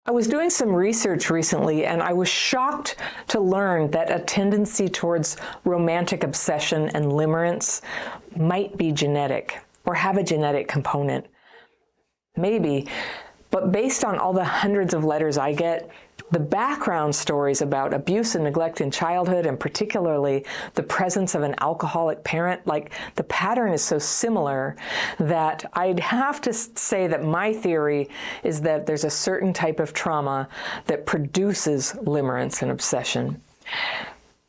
I was doing some research recently, and I was shocked to learn that a tendency towards romantic obsession and limerence might be genetic or have a genetic component. Maybe, but based on all the hundreds of letters I get, the background stories about abuse and neglect in childhood, and particularly the presence of an alcoholic parent, like the pattern is so similar that I'd have to say that my theory is that there's a certain type of trauma that produces limerence and obsession.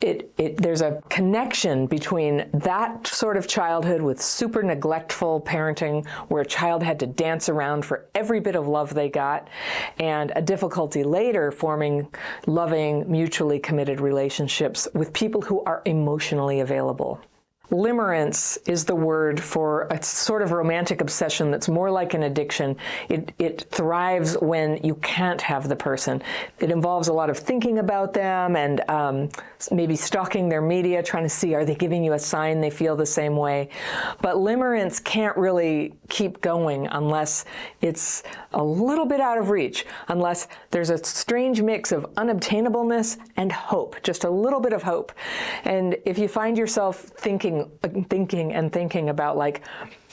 There's a connection between that sort of childhood with super neglectful parenting, where a child had to dance around for every bit of love they got, and a difficulty later forming loving, mutually committed relationships with people who are emotionally available. Limerence is the word for a sort of romantic obsession that's more like an addiction. It thrives when you can't have the person. It involves a lot of thinking about them and maybe stalking their media, trying to see, are they giving you a sign they feel the same way? But limerence can't really keep going unless it's a little bit out of reach, unless there's a strange mix of unobtainableness and hope, just a little bit of hope. And if you find yourself thinking about, like,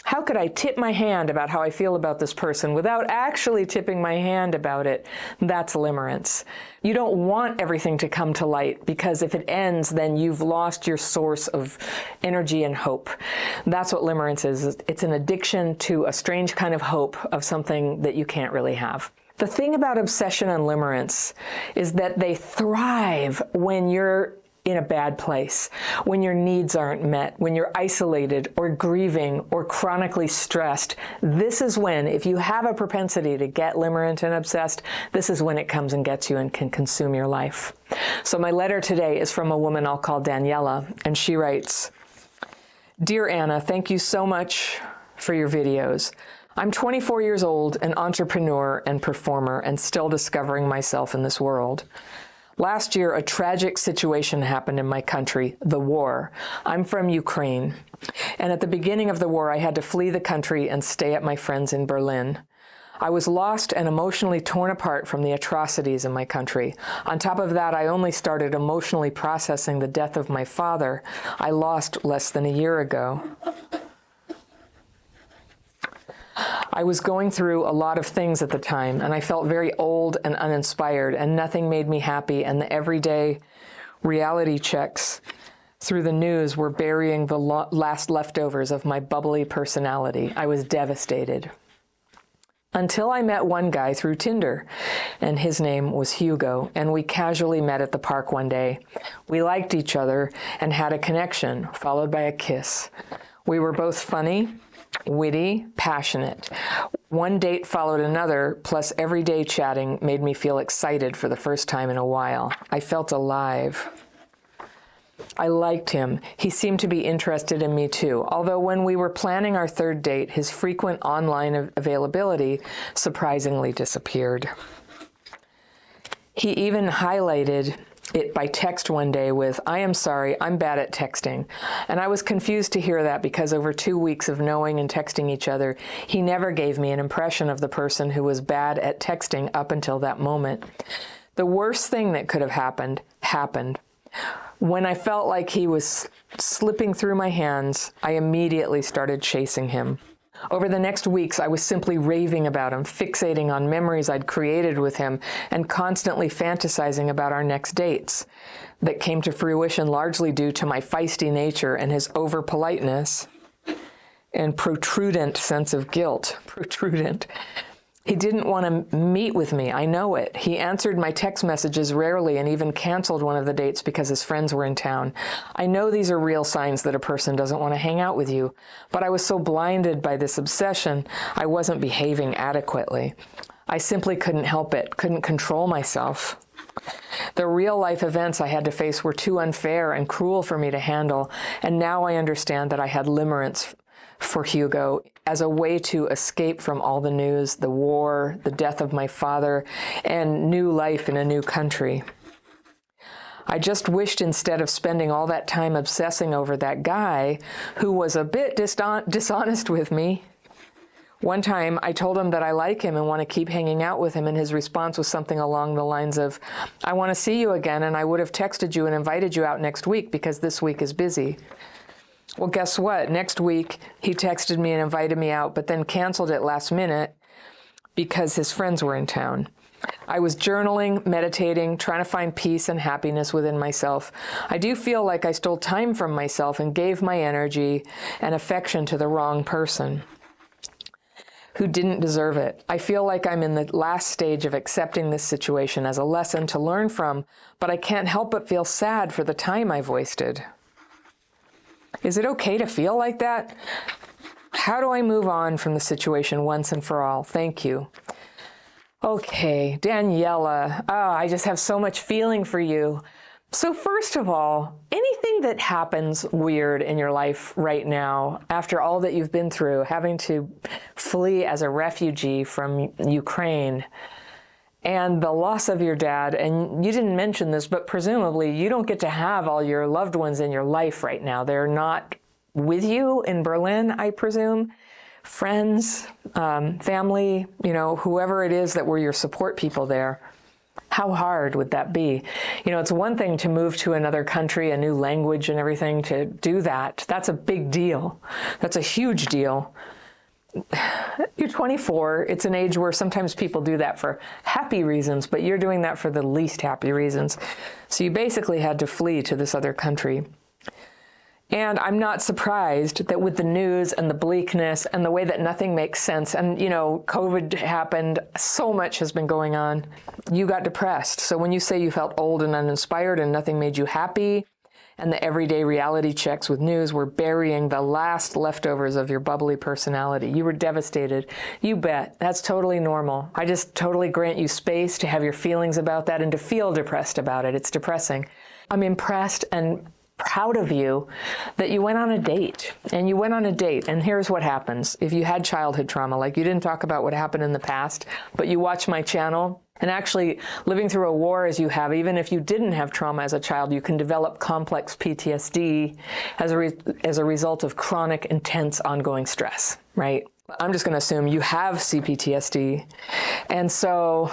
how could I tip my hand about how I feel about this person without actually tipping my hand about it? That's limerence. You don't want everything to come to light, because if it ends, then you've lost your source of energy and hope. That's what limerence is. It's an addiction to a strange kind of hope of something that you can't really have. The thing about obsession and limerence is that they thrive when you're in a bad place, when your needs aren't met, when you're isolated or grieving or chronically stressed. This is when, if you have a propensity to get limerent and obsessed, this is when it comes and gets you and can consume your life. So my letter today is from a woman I'll call Daniela, and she writes, "Dear Anna, thank you so much for your videos. I'm 24 years old, an entrepreneur and performer, and still discovering myself in this world. Last year, a tragic situation happened in my country, the war. I'm from Ukraine, and at the beginning of the war, I had to flee the country and stay at my friends in Berlin. I was lost and emotionally torn apart from the atrocities in my country. On top of that, I only started emotionally processing the death of my father. I lost less than a year ago. I was going through a lot of things at the time, and I felt very old and uninspired, and nothing made me happy, and the everyday reality checks through the news were burying the last leftovers of my bubbly personality. I was devastated. Until I met one guy through Tinder, and his name was Hugo, and we casually met at the park one day. We liked each other and had a connection, followed by a kiss. We were both funny, witty, passionate. One date followed another, plus everyday chatting made me feel excited for the first time in a while. I felt alive. I liked him. He seemed to be interested in me too, although when we were planning our third date, his frequent online availability surprisingly disappeared. He even highlighted it by text one day with, "I am sorry, I'm bad at texting." And I was confused to hear that, because over 2 weeks of knowing and texting each other, he never gave me an impression of the person who was bad at texting up until that moment. The worst thing that could have happened, happened. When I felt like he was slipping through my hands, I immediately started chasing him. Over the next weeks, I was simply raving about him, fixating on memories I'd created with him, and constantly fantasizing about our next dates that came to fruition largely due to my feisty nature and his over-politeness and protrudent sense of guilt. Protrudent. He didn't want to meet with me, I know it. He answered my text messages rarely and even canceled one of the dates because his friends were in town. I know these are real signs that a person doesn't want to hang out with you, but I was so blinded by this obsession, I wasn't behaving adequately. I simply couldn't help it, couldn't control myself. The real-life events I had to face were too unfair and cruel for me to handle, and now I understand that I had limerence for Hugo as a way to escape from all the news, the war, the death of my father, and new life in a new country. I just wished, instead of spending all that time obsessing over that guy who was a bit dishonest with me, One time I told him that I like him and want to keep hanging out with him, and his response was something along the lines of, I want to see you again, and I would have texted you and invited you out next week because this week is busy. Well, guess what? Next week he texted me and invited me out, but then canceled it last minute because his friends were in town. I was journaling, meditating, trying to find peace and happiness within myself. I do feel like I stole time from myself and gave my energy and affection to the wrong person who didn't deserve it. I feel like I'm in the last stage of accepting this situation as a lesson to learn from, but I can't help but feel sad for the time I've wasted. Is it okay to feel like that? How do I move on from the situation once and for all? Thank you. Okay, Daniela, I just have so much feeling for you. So first of all, anything that happens weird in your life right now, after all that you've been through, having to flee as a refugee from Ukraine, and the loss of your dad, and you didn't mention this, but presumably you don't get to have all your loved ones in your life right now. They're not with you in Berlin, I presume. Friends, family, whoever it is that were your support people there. How hard would that be? It's one thing to move to another country, a new language and everything, to do that. That's a big deal. That's a huge deal. You're 24. It's an age where sometimes people do that for happy reasons, but you're doing that for the least happy reasons. So you basically had to flee to this other country. And I'm not surprised that with the news and the bleakness and the way that nothing makes sense, and, COVID happened, so much has been going on, you got depressed. So when you say you felt old and uninspired and nothing made you happy, and the everyday reality checks with news were burying the last leftovers of your bubbly personality, you were devastated. You bet. That's totally normal. I just totally grant you space to have your feelings about that and to feel depressed about it. It's depressing. I'm impressed and proud of you that you went on a date. And here's what happens. If you had childhood trauma, like you didn't talk about what happened in the past, but you watch my channel, and actually living through a war as you have, even if you didn't have trauma as a child, you can develop complex PTSD as a result of chronic, intense, ongoing stress, right? I'm just going to assume you have CPTSD. And so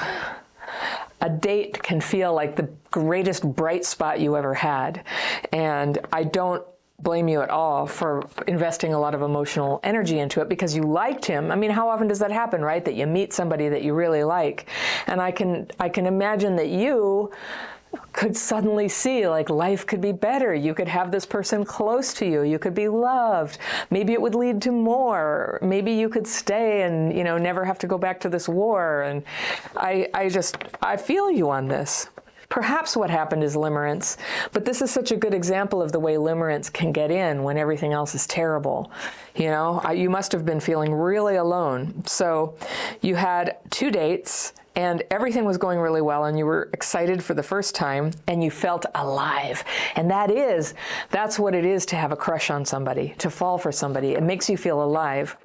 a date can feel like the greatest bright spot you ever had. And I don't blame you at all for investing a lot of emotional energy into it because you liked him. I mean, how often does that happen, right? That you meet somebody that you really like. And I can imagine that you could suddenly see like life could be better. You could have this person close to you. You could be loved. Maybe it would lead to more. Maybe you could stay and, never have to go back to this war. And I feel you on this. Perhaps what happened is limerence, but this is such a good example of the way limerence can get in when everything else is terrible. You must have been feeling really alone. So you had 2 dates and everything was going really well and you were excited for the first time and you felt alive. And that's what it is to have a crush on somebody, to fall for somebody. It makes you feel alive.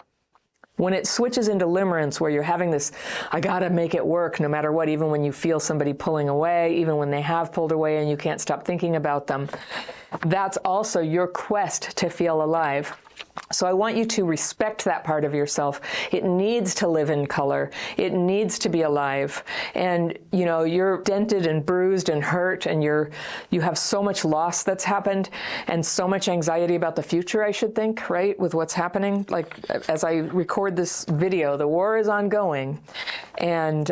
When it switches into limerence, where you're having this, I gotta make it work no matter what, even when you feel somebody pulling away, even when they have pulled away and you can't stop thinking about them, that's also your quest to feel alive. So I want you to respect that part of yourself. It needs to live in color. It needs to be alive. And, you're dented and bruised and hurt and you have so much loss that's happened and so much anxiety about the future, I should think, right, with what's happening. Like, as I record this video, the war is ongoing and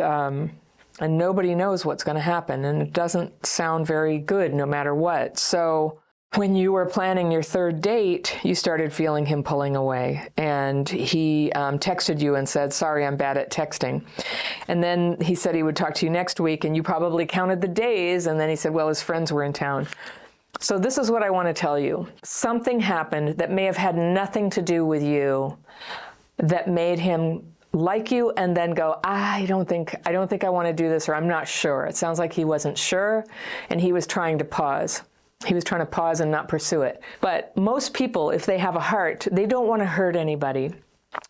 nobody knows what's going to happen. And it doesn't sound very good no matter what. So when you were planning your 3rd date, you started feeling him pulling away. And he texted you and said, sorry, I'm bad at texting. And then he said he would talk to you next week, and you probably counted the days. And then he said, well, his friends were in town. So this is what I want to tell you. Something happened that may have had nothing to do with you that made him like you and then go, I don't think I want to do this, or I'm not sure. It sounds like he wasn't sure and he was trying to pause. He was trying to pause and not pursue it. But most people, if they have a heart, they don't want to hurt anybody.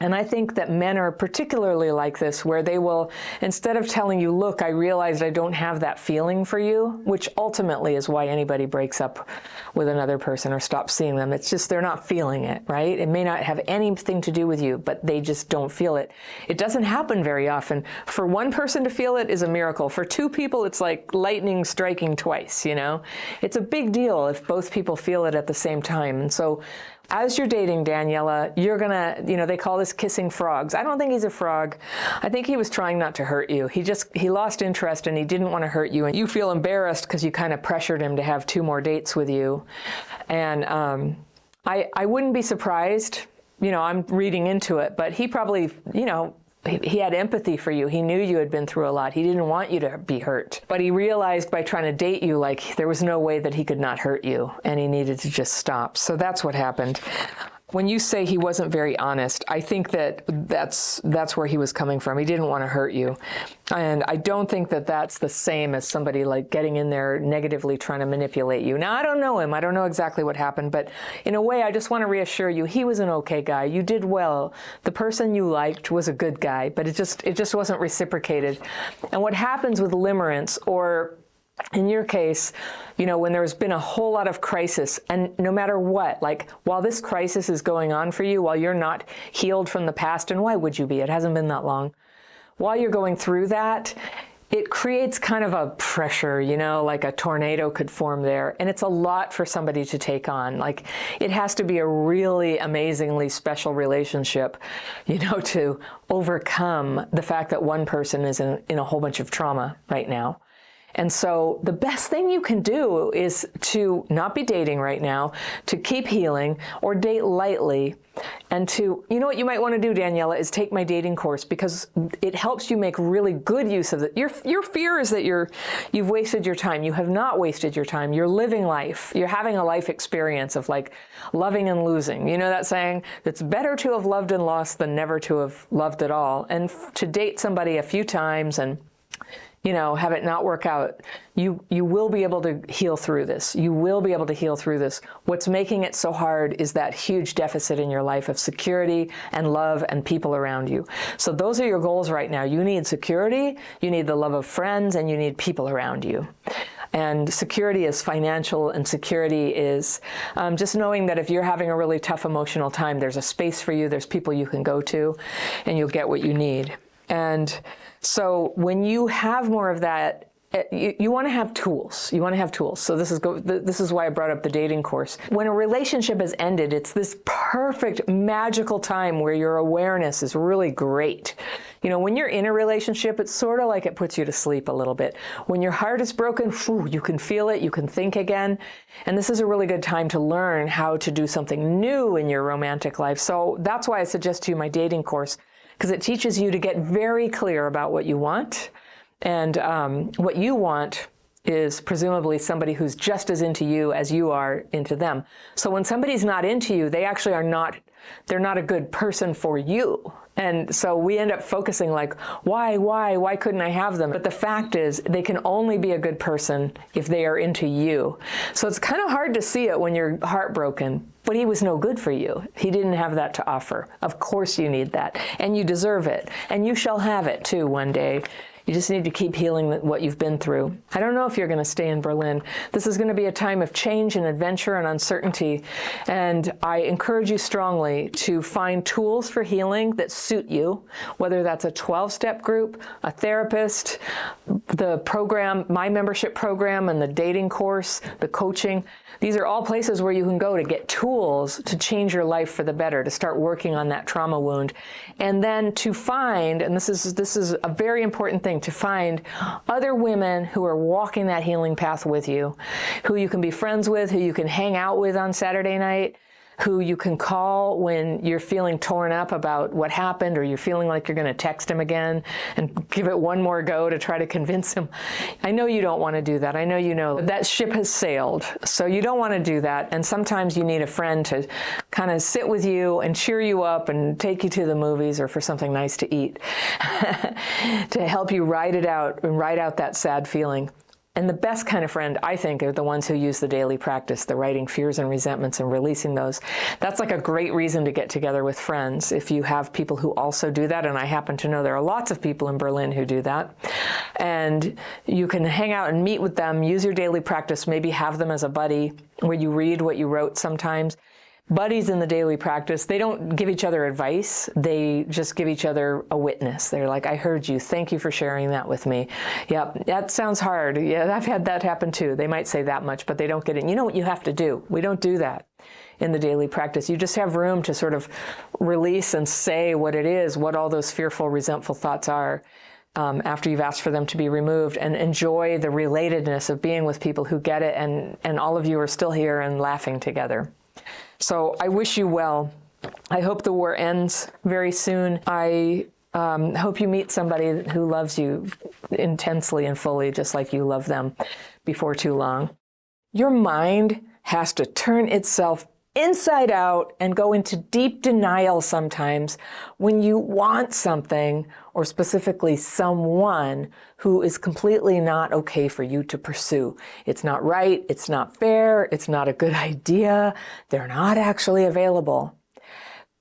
And I think that men are particularly like this, where they will, instead of telling you, look, I realized I don't have that feeling for you, which ultimately is why anybody breaks up with another person or stops seeing them. It's just they're not feeling it, right? It may not have anything to do with you, but they just don't feel it. It doesn't happen very often. For one person to feel it is a miracle. For two people, it's like lightning striking twice, you know? It's a big deal if both people feel it at the same time. And so as you're dating Daniela, you're gonna, you know, they call this kissing frogs. I don't think he's a frog. I think he was trying not to hurt you. He lost interest and he didn't want to hurt you. And you feel embarrassed because you kind of pressured him to have 2 more dates with you. And I wouldn't be surprised, you know, I'm reading into it, but he probably, you know, he had empathy for you. He knew you had been through a lot. He didn't want you to be hurt. But he realized by trying to date you, like, there was no way that he could not hurt you, and he needed to just stop. So that's what happened. When you say he wasn't very honest, I think that that's where he was coming from. He didn't want to hurt you. And I don't think that that's the same as somebody like getting in there negatively trying to manipulate you. Now, I don't know him. I don't know exactly what happened. But in a way, I just want to reassure you, he was an okay guy. You did well. The person you liked was a good guy, but it just wasn't reciprocated. And what happens with limerence, or in your case, you know, when there's been a whole lot of crisis, and no matter what, like while this crisis is going on for you, while you're not healed from the past, and why would you be? It hasn't been that long. While you're going through that, it creates kind of a pressure, you know, like a tornado could form there. And it's a lot for somebody to take on. Like, it has to be a really amazingly special relationship, you know, to overcome the fact that one person is in a whole bunch of trauma right now. And so the best thing you can do is to not be dating right now, to keep healing, or date lightly, and to, you know what you might want to do, Daniela, is take my dating course, because it helps you make really good use of it. Your fear is that you've wasted your time. You have not wasted your time. You're living life. You're having a life experience of like loving and losing. You know that saying? It's better to have loved and lost than never to have loved at all. And to date somebody a few times and, you know, have it not work out, you will be able to heal through this. You will be able to heal through this. What's making it so hard is that huge deficit in your life of security and love and people around you. So those are your goals right now. You need security, you need the love of friends, and you need people around you. And security is financial, and security is just knowing that if you're having a really tough emotional time, there's a space for you, there's people you can go to, and you'll get what you need. And so when you have more of that, you want to have tools. You want to have tools. So this is why I brought up the dating course. When a relationship has ended, it's this perfect, magical time where your awareness is really great. You know, when you're in a relationship, it's sort of like it puts you to sleep a little bit. When your heart is broken, you can feel it, you can think again. And this is a really good time to learn how to do something new in your romantic life. So that's why I suggest to you my dating course, because it teaches you to get very clear about what you want. And what you want is presumably somebody who's just as into you as you are into them. So when somebody's not into you, they actually they're not a good person for you. And so we end up focusing like, why couldn't I have them? But the fact is, they can only be a good person if they are into you. So it's kind of hard to see it when you're heartbroken, but he was no good for you. He didn't have that to offer. Of course you need that, and you deserve it, and you shall have it too one day. You just need to keep healing what you've been through. I don't know if you're going to stay in Berlin. This is going to be a time of change and adventure and uncertainty. And I encourage you strongly to find tools for healing that suit you, whether that's a 12-step group, a therapist, the program, my membership program, and the dating course, the coaching. These are all places where you can go to get tools to change your life for the better, to start working on that trauma wound. And then to find, and this is a very important thing, to find other women who are walking that healing path with you, who you can be friends with, who you can hang out with on Saturday night, who you can call when you're feeling torn up about what happened, or you're feeling like you're going to text him again and give it one more go to try to convince him. I know you don't want to do that. I know you know that ship has sailed. So you don't want to do that. And sometimes you need a friend to kind of sit with you and cheer you up and take you to the movies or for something nice to eat to help you ride it out and ride out that sad feeling. And the best kind of friend, I think, are the ones who use the daily practice, the writing fears and resentments and releasing those. That's like a great reason to get together with friends if you have people who also do that. And I happen to know there are lots of people in Berlin who do that. And you can hang out and meet with them, use your daily practice, maybe have them as a buddy where you read what you wrote sometimes. Buddies in the daily practice, they don't give each other advice. They just give each other a witness. They're like, I heard you. Thank you for sharing that with me. Yep, that sounds hard. Yeah, I've had that happen too. They might say that much, but they don't get it. You know what you have to do? We don't do that in the daily practice. You just have room to sort of release and say what it is, what all those fearful, resentful thoughts are. After you've asked for them to be removed, and enjoy the relatedness of being with people who get it, and all of you are still here and laughing together. So I wish you well. I hope the war ends very soon. I hope you meet somebody who loves you intensely and fully, just like you love them, before too long. Your mind has to turn itself inside out and go into deep denial sometimes when you want something, or specifically someone who is completely not okay for you to pursue. It's not right, it's not fair, it's not a good idea, they're not actually available.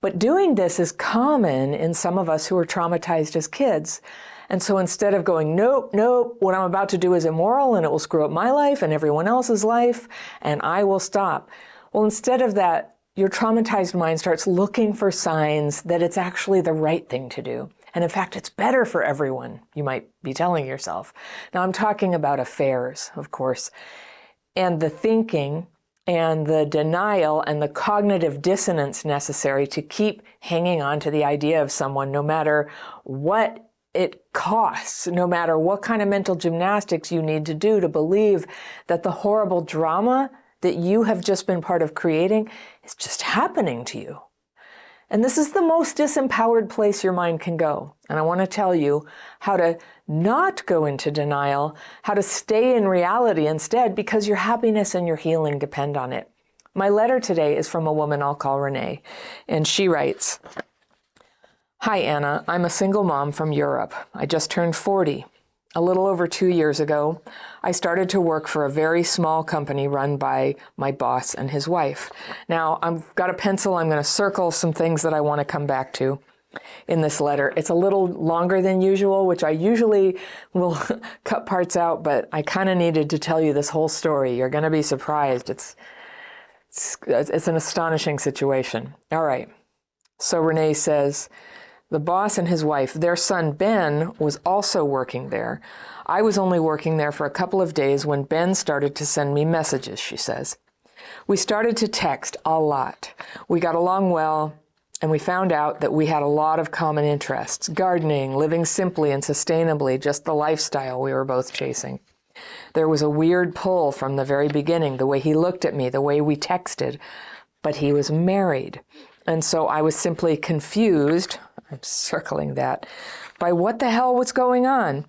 But doing this is common in some of us who were traumatized as kids. And so instead of going, nope, nope, what I'm about to do is immoral and it will screw up my life and everyone else's life, and I will stop. Well, instead of that, your traumatized mind starts looking for signs that it's actually the right thing to do. And in fact, it's better for everyone, you might be telling yourself. Now, I'm talking about affairs, of course, and the thinking and the denial and the cognitive dissonance necessary to keep hanging on to the idea of someone, no matter what it costs, no matter what kind of mental gymnastics you need to do to believe that the horrible drama that you have just been part of creating is just happening to you. And this is the most disempowered place your mind can go. And I want to tell you how to not go into denial, how to stay in reality instead, because your happiness and your healing depend on it. My letter today is from a woman I'll call Renee, and she writes, Hi, Anna. I'm a single mom from Europe. I just turned 40. A little over 2 years ago, I started to work for a very small company run by my boss and his wife. Now, I've got a pencil. I'm going to circle some things that I want to come back to in this letter. It's a little longer than usual, which I usually will cut parts out, but I kind of needed to tell you this whole story. You're going to be surprised. It's an astonishing situation. All right. So Renee says, the boss and his wife, their son Ben was also working there. I was only working there for a couple of days when Ben started to send me messages, she says. We started to text a lot. We got along well, and we found out that we had a lot of common interests: gardening, living simply and sustainably, just the lifestyle we were both chasing. There was a weird pull from the very beginning, the way he looked at me, the way we texted, but he was married. And so I was simply confused, I'm circling that, by what the hell was going on.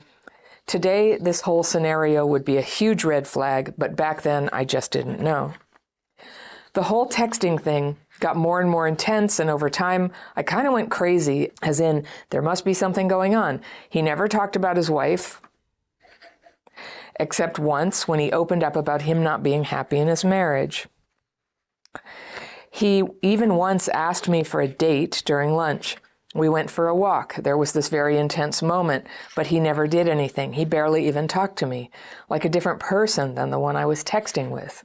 Today, this whole scenario would be a huge red flag, but back then I just didn't know. The whole texting thing got more and more intense, and over time, I kind of went crazy, as in, there must be something going on. He never talked about his wife, except once when he opened up about him not being happy in his marriage. He even once asked me for a date during lunch. We went for a walk. There was this very intense moment, but he never did anything. He barely even talked to me, like a different person than the one I was texting with.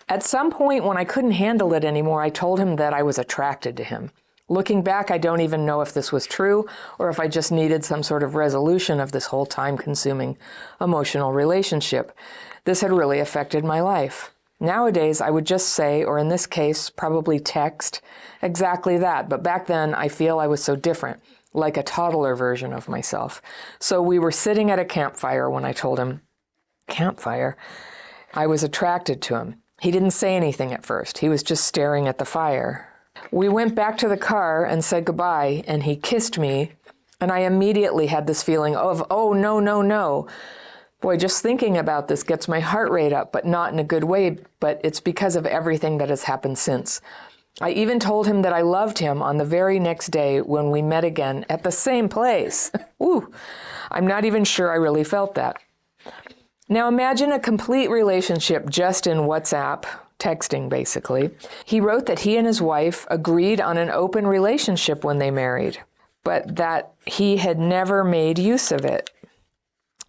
At some point, when I couldn't handle it anymore, I told him that I was attracted to him. Looking back, I don't even know if this was true or if I just needed some sort of resolution of this whole time-consuming emotional relationship. This had really affected my life. Nowadays, I would just say, or in this case, probably text, exactly that. But back then, I feel I was so different, like a toddler version of myself. So we were sitting at a campfire when I told him, campfire, I was attracted to him. He didn't say anything at first. He was just staring at the fire. We went back to the car and said goodbye, and he kissed me, and I immediately had this feeling of, oh, no, no, no. Boy, just thinking about this gets my heart rate up, but not in a good way, but it's because of everything that has happened since. I even told him that I loved him on the very next day when we met again at the same place. Ooh, I'm not even sure I really felt that. Now imagine a complete relationship just in WhatsApp, texting basically. He wrote that he and his wife agreed on an open relationship when they married, but that he had never made use of it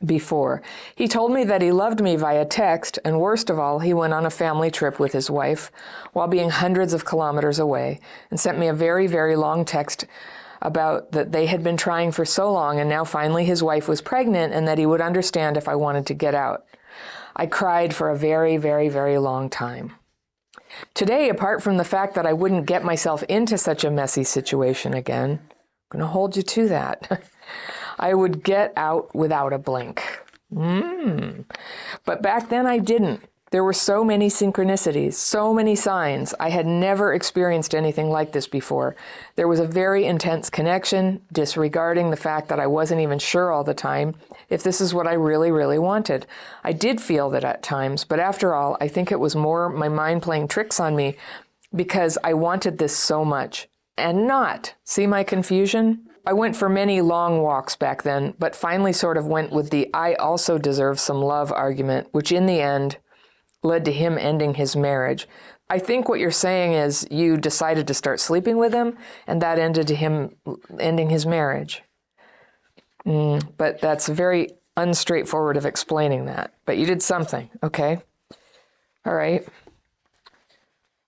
before. He told me that he loved me via text, and worst of all, he went on a family trip with his wife while being hundreds of kilometers away and sent me a very, very long text about that they had been trying for so long and now finally his wife was pregnant and that he would understand if I wanted to get out. I cried for a very, very, very long time. Today, apart from the fact that I wouldn't get myself into such a messy situation again, I'm going to hold you to that. I would get out without a blink. But back then I didn't. There were so many synchronicities, so many signs. I had never experienced anything like this before. There was a very intense connection, disregarding the fact that I wasn't even sure all the time if this is what I really, really wanted. I did feel that at times, but after all, I think it was more my mind playing tricks on me because I wanted this so much and not. See my confusion? I went for many long walks back then, but finally sort of went with the I also deserve some love argument, which in the end led to him ending his marriage. I think what you're saying is you decided to start sleeping with him, and that ended to him ending his marriage. But that's very unstraightforward of explaining that. But you did something, okay? All right.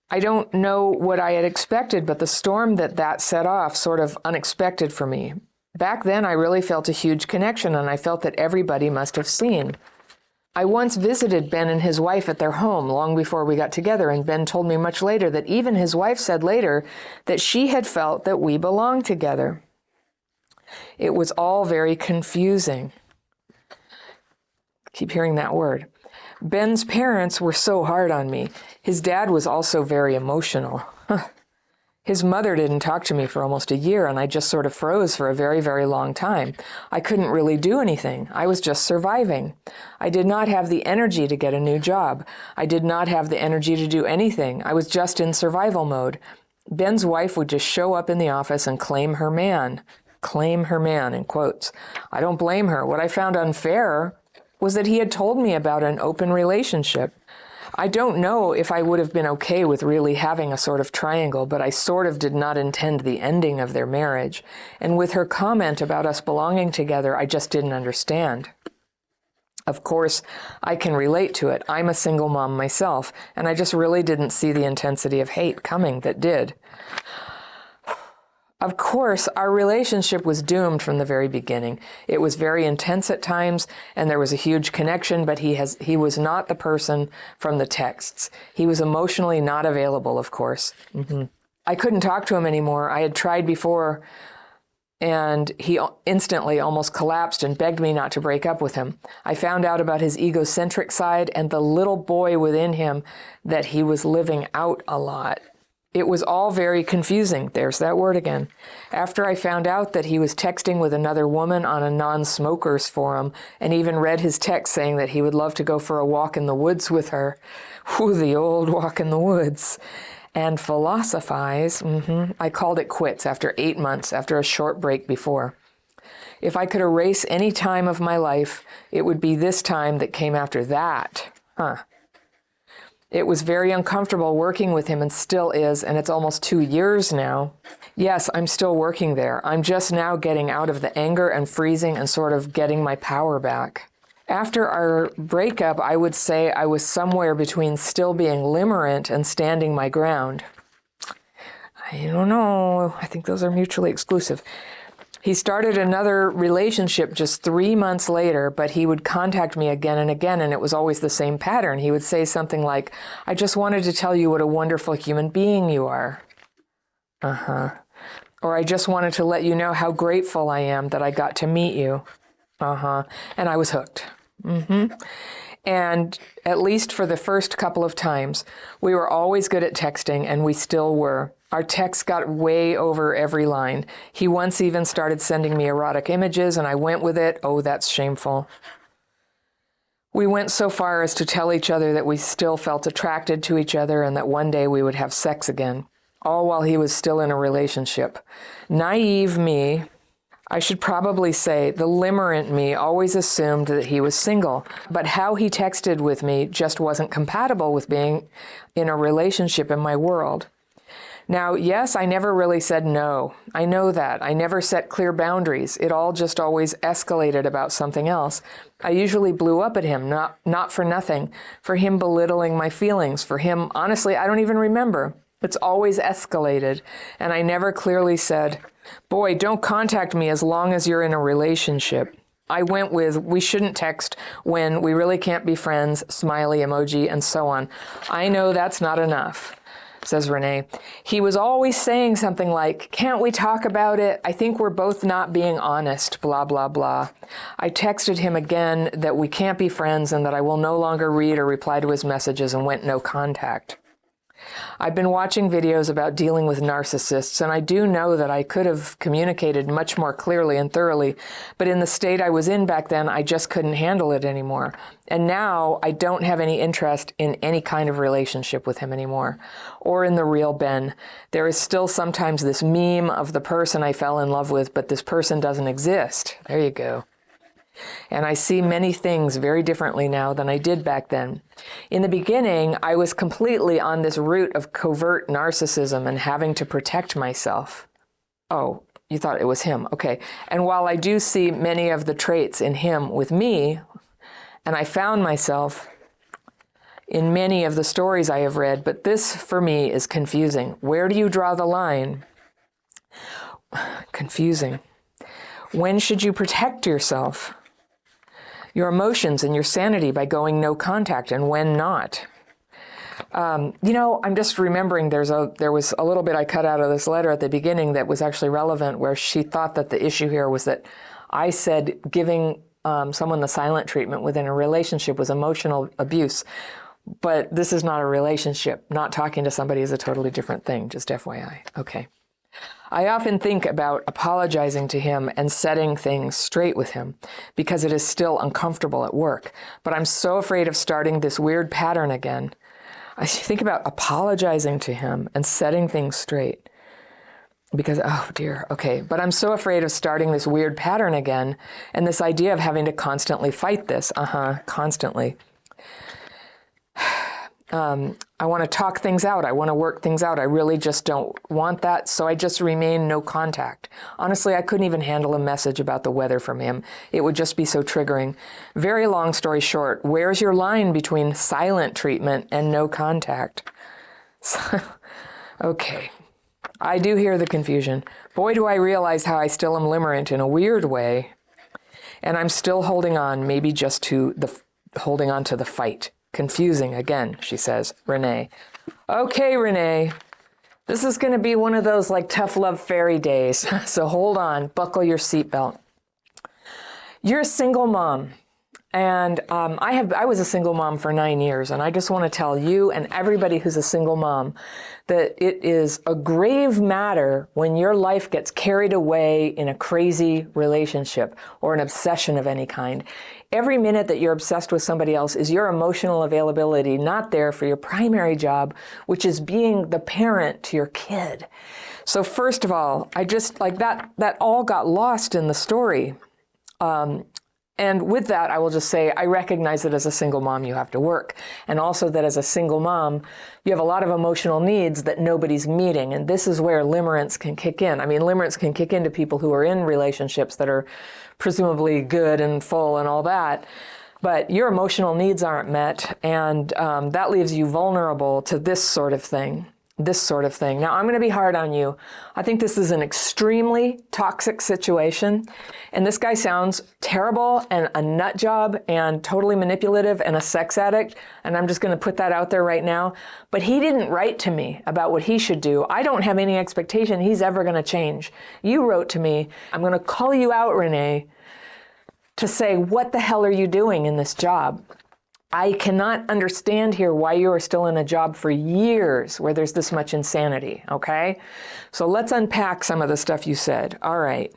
I don't know what I had expected, but the storm that set off sort of unexpected for me. Back then, I really felt a huge connection, and I felt that everybody must have seen. I once visited Ben and his wife at their home long before we got together, and Ben told me much later that even his wife said later that she had felt that we belonged together. It was all very confusing. Keep hearing that word. Ben's parents were so hard on me. His dad was also very emotional. His mother didn't talk to me for almost a year, and I just sort of froze for a very, very long time. I couldn't really do anything. I was just surviving. I did not have the energy to get a new job. I did not have the energy to do anything. I was just in survival mode. Ben's wife would just show up in the office and claim her man. Claim her man, in quotes. I don't blame her. What I found unfair was that he had told me about an open relationship. I don't know if I would have been okay with really having a sort of triangle, but I sort of did not intend the ending of their marriage. And with her comment about us belonging together, I just didn't understand. Of course, I can relate to it. I'm a single mom myself, and I just really didn't see the intensity of hate coming that did. Of course, our relationship was doomed from the very beginning. It was very intense at times, and there was a huge connection, but he was not the person from the texts. He was emotionally not available, of course. I couldn't talk to him anymore. I had tried before, and he instantly almost collapsed and begged me not to break up with him. I found out about his egocentric side and the little boy within him that he was living out a lot. It was all very confusing. There's that word again. After I found out that he was texting with another woman on a non-smokers forum and even read his text saying that he would love to go for a walk in the woods with her. Whew, the old walk in the woods. And philosophize. I called it quits after 8 months, after a short break before. If I could erase any time of my life, it would be this time that came after that. It was very uncomfortable working with him and still is, and it's almost 2 years now. Yes, I'm still working there. I'm just now getting out of the anger and freezing and sort of getting my power back. After our breakup, I would say I was somewhere between still being limerent and standing my ground. I don't know. I think those are mutually exclusive. He started another relationship just 3 months later, but he would contact me again and again, and it was always the same pattern. He would say something like, I just wanted to tell you what a wonderful human being you are. Or I just wanted to let you know how grateful I am that I got to meet you. And I was hooked. And at least for the first couple of times, we were always good at texting, and we still were. Our texts got way over every line. He once even started sending me erotic images, and I went with it. Oh, that's shameful. We went so far as to tell each other that we still felt attracted to each other and that one day we would have sex again, all while he was still in a relationship. Naive me. I should probably say the limerent me always assumed that he was single, but how he texted with me just wasn't compatible with being in a relationship in my world. Now, yes, I never really said no. I know that. I never set clear boundaries. It all just always escalated about something else. I usually blew up at him, not for nothing, for him belittling my feelings, for him, honestly, I don't even remember. It's always escalated, and I never clearly said, boy, don't contact me as long as you're in a relationship. I went with, we shouldn't text when we really can't be friends, smiley emoji, and so on. I know that's not enough, says Renee. He was always saying something like, can't we talk about it? I think we're both not being honest, blah, blah, blah. I texted him again that we can't be friends and that I will no longer read or reply to his messages and went no contact. I've been watching videos about dealing with narcissists, and I do know that I could have communicated much more clearly and thoroughly, but in the state I was in back then, I just couldn't handle it anymore. And now I don't have any interest in any kind of relationship with him anymore, or in the real Ben. There is still sometimes this meme of the person I fell in love with, but this person doesn't exist. There you go. And I see many things very differently now than I did back then. In the beginning, I was completely on this route of covert narcissism and having to protect myself. Oh, you thought it was him. Okay. And while I do see many of the traits in him with me, and I found myself in many of the stories I have read, but this for me is confusing. Where do you draw the line? Confusing. When should you protect yourself? Your emotions and your sanity by going no contact, and when not? I'm just remembering there was a little bit I cut out of this letter at the beginning that was actually relevant, where she thought that the issue here was that I said giving someone the silent treatment within a relationship was emotional abuse. But this is not a relationship. Not talking to somebody is a totally different thing, just FYI. Okay. I often think about apologizing to him and setting things straight with him because it is still uncomfortable at work. But I'm so afraid of starting this weird pattern again. I think about apologizing to him and setting things straight because, oh dear, okay. But I'm so afraid of starting this weird pattern again and this idea of having to constantly fight this. Constantly. I want to talk things out. I want to work things out. I really just don't want that. So I just remain no contact. Honestly, I couldn't even handle a message about the weather from him. It would just be so triggering. Very long story short, where's your line between silent treatment and no contact? Okay. I do hear the confusion. Boy, do I realize how I still am limerent in a weird way. And I'm still holding on, maybe just to holding on to the fight. Confusing again, she says, Renee. Okay, Renee, this is going to be one of those like tough love fairy days. So hold on, buckle your seatbelt. You're a single mom. And I was a single mom for 9 years, and I just want to tell you and everybody who's a single mom that it is a grave matter when your life gets carried away in a crazy relationship or an obsession of any kind. Every minute that you're obsessed with somebody else is your emotional availability not there for your primary job, which is being the parent to your kid. So first of all, I just like that all got lost in the story. And with that, I will just say, I recognize that as a single mom, you have to work. And also that as a single mom, you have a lot of emotional needs that nobody's meeting. And this is where limerence can kick in. I mean, limerence can kick into people who are in relationships that are presumably good and full and all that. But your emotional needs aren't met. And that leaves you vulnerable to this sort of thing. Now, I'm going to be hard on you. I think this is an extremely toxic situation. And this guy sounds terrible and a nut job and totally manipulative and a sex addict. And I'm just going to put that out there right now. But he didn't write to me about what he should do. I don't have any expectation he's ever going to change. You wrote to me. I'm going to call you out, Renee, to say, what the hell are you doing in this job? I cannot understand here why you are still in a job for years where there's this much insanity, okay? So let's unpack some of the stuff you said. All right.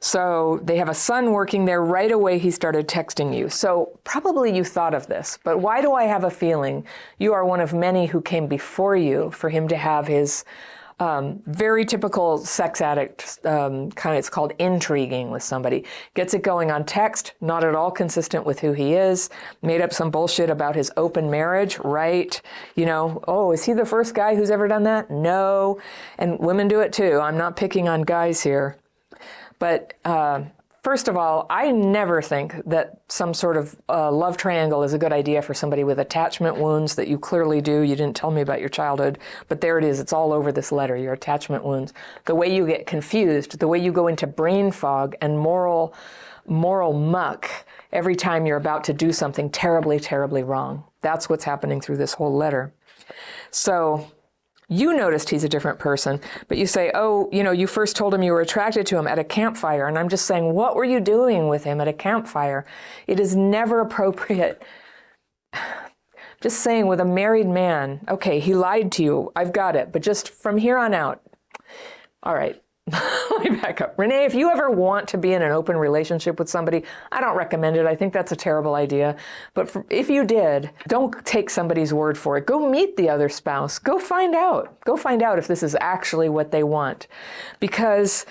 So they have a son working there. Right away, he started texting you. So probably you thought of this, but why do I have a feeling you are one of many who came before you for him to have his Very typical sex addict it's called intriguing with somebody. Gets it going on text, not at all consistent with who he is, made up some bullshit about his open marriage, right? Oh, is he the first guy who's ever done that? No. And women do it too. I'm not picking on guys here. But first of all, I never think that some sort of love triangle is a good idea for somebody with attachment wounds that you clearly do. You didn't tell me about your childhood, but there it is. It's all over this letter, your attachment wounds. The way you get confused, the way you go into brain fog and moral muck every time you're about to do something terribly, terribly wrong. That's what's happening through this whole letter. So you noticed he's a different person, but you say, oh, you first told him you were attracted to him at a campfire. And I'm just saying, what were you doing with him at a campfire? It is never appropriate. Just saying, with a married man, okay, he lied to you. I've got it. But just from here on out, all right. Let me back up. Renee, if you ever want to be in an open relationship with somebody, I don't recommend it. I think that's a terrible idea. But if you did, don't take somebody's word for it. Go meet the other spouse. Go find out. Go find out if this is actually what they want. Because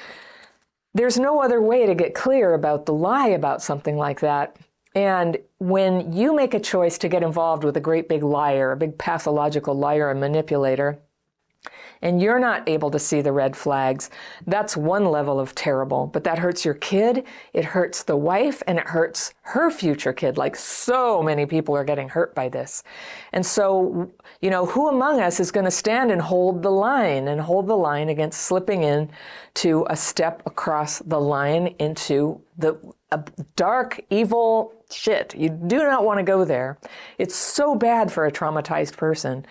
there's no other way to get clear about the lie about something like that. And when you make a choice to get involved with a great big liar, a big pathological liar and manipulator, and you're not able to see the red flags, that's one level of terrible. But that hurts your kid, it hurts the wife, and it hurts her future kid. Like, so many people are getting hurt by this. And so, who among us is going to stand and hold the line against slipping in to a step across the line into the dark, evil shit? You do not want to go there. It's so bad for a traumatized person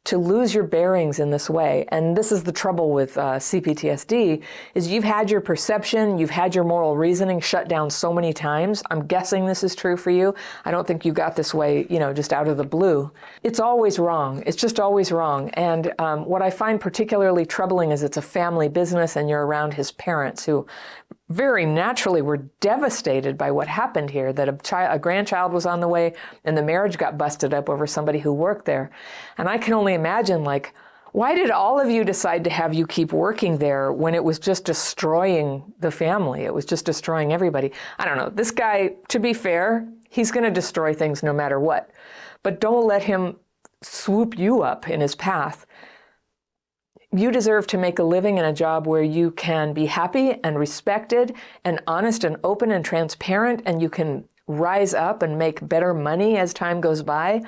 to lose your bearings in this way. And this is the trouble with CPTSD, is you've had your perception, you've had your moral reasoning shut down so many times. I'm guessing this is true for you. I don't think you got this way, just out of the blue. It's always wrong. It's just always wrong. And what I find particularly troubling is it's a family business and you're around his parents who very naturally were devastated by what happened here, that a grandchild was on the way and the marriage got busted up over somebody who worked there. And I can only imagine, why did all of you decide to have you keep working there when it was just destroying the family? It was just destroying everybody. I don't know. This guy, to be fair, he's going to destroy things no matter what. But don't let him swoop you up in his path. You deserve to make a living in a job where you can be happy and respected and honest and open and transparent, and you can rise up and make better money as time goes by.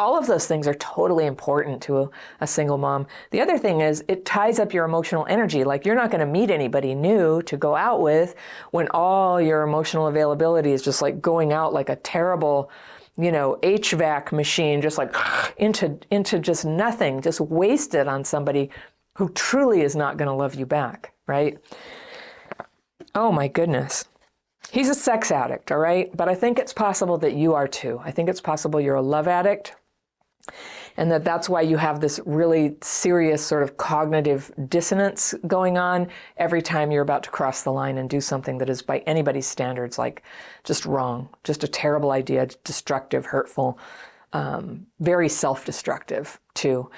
All of those things are totally important to a single mom. The other thing is it ties up your emotional energy. You're not going to meet anybody new to go out with when all your emotional availability is just going out like a terrible HVAC machine, just into just nothing, just wasted on somebody who truly is not going to love you back, right? Oh my goodness. He's a sex addict, all right? But I think it's possible that you are too. I think it's possible you're a love addict, and that's why you have this really serious sort of cognitive dissonance going on every time you're about to cross the line and do something that is by anybody's standards just wrong, just a terrible idea, destructive, hurtful, very self-destructive too.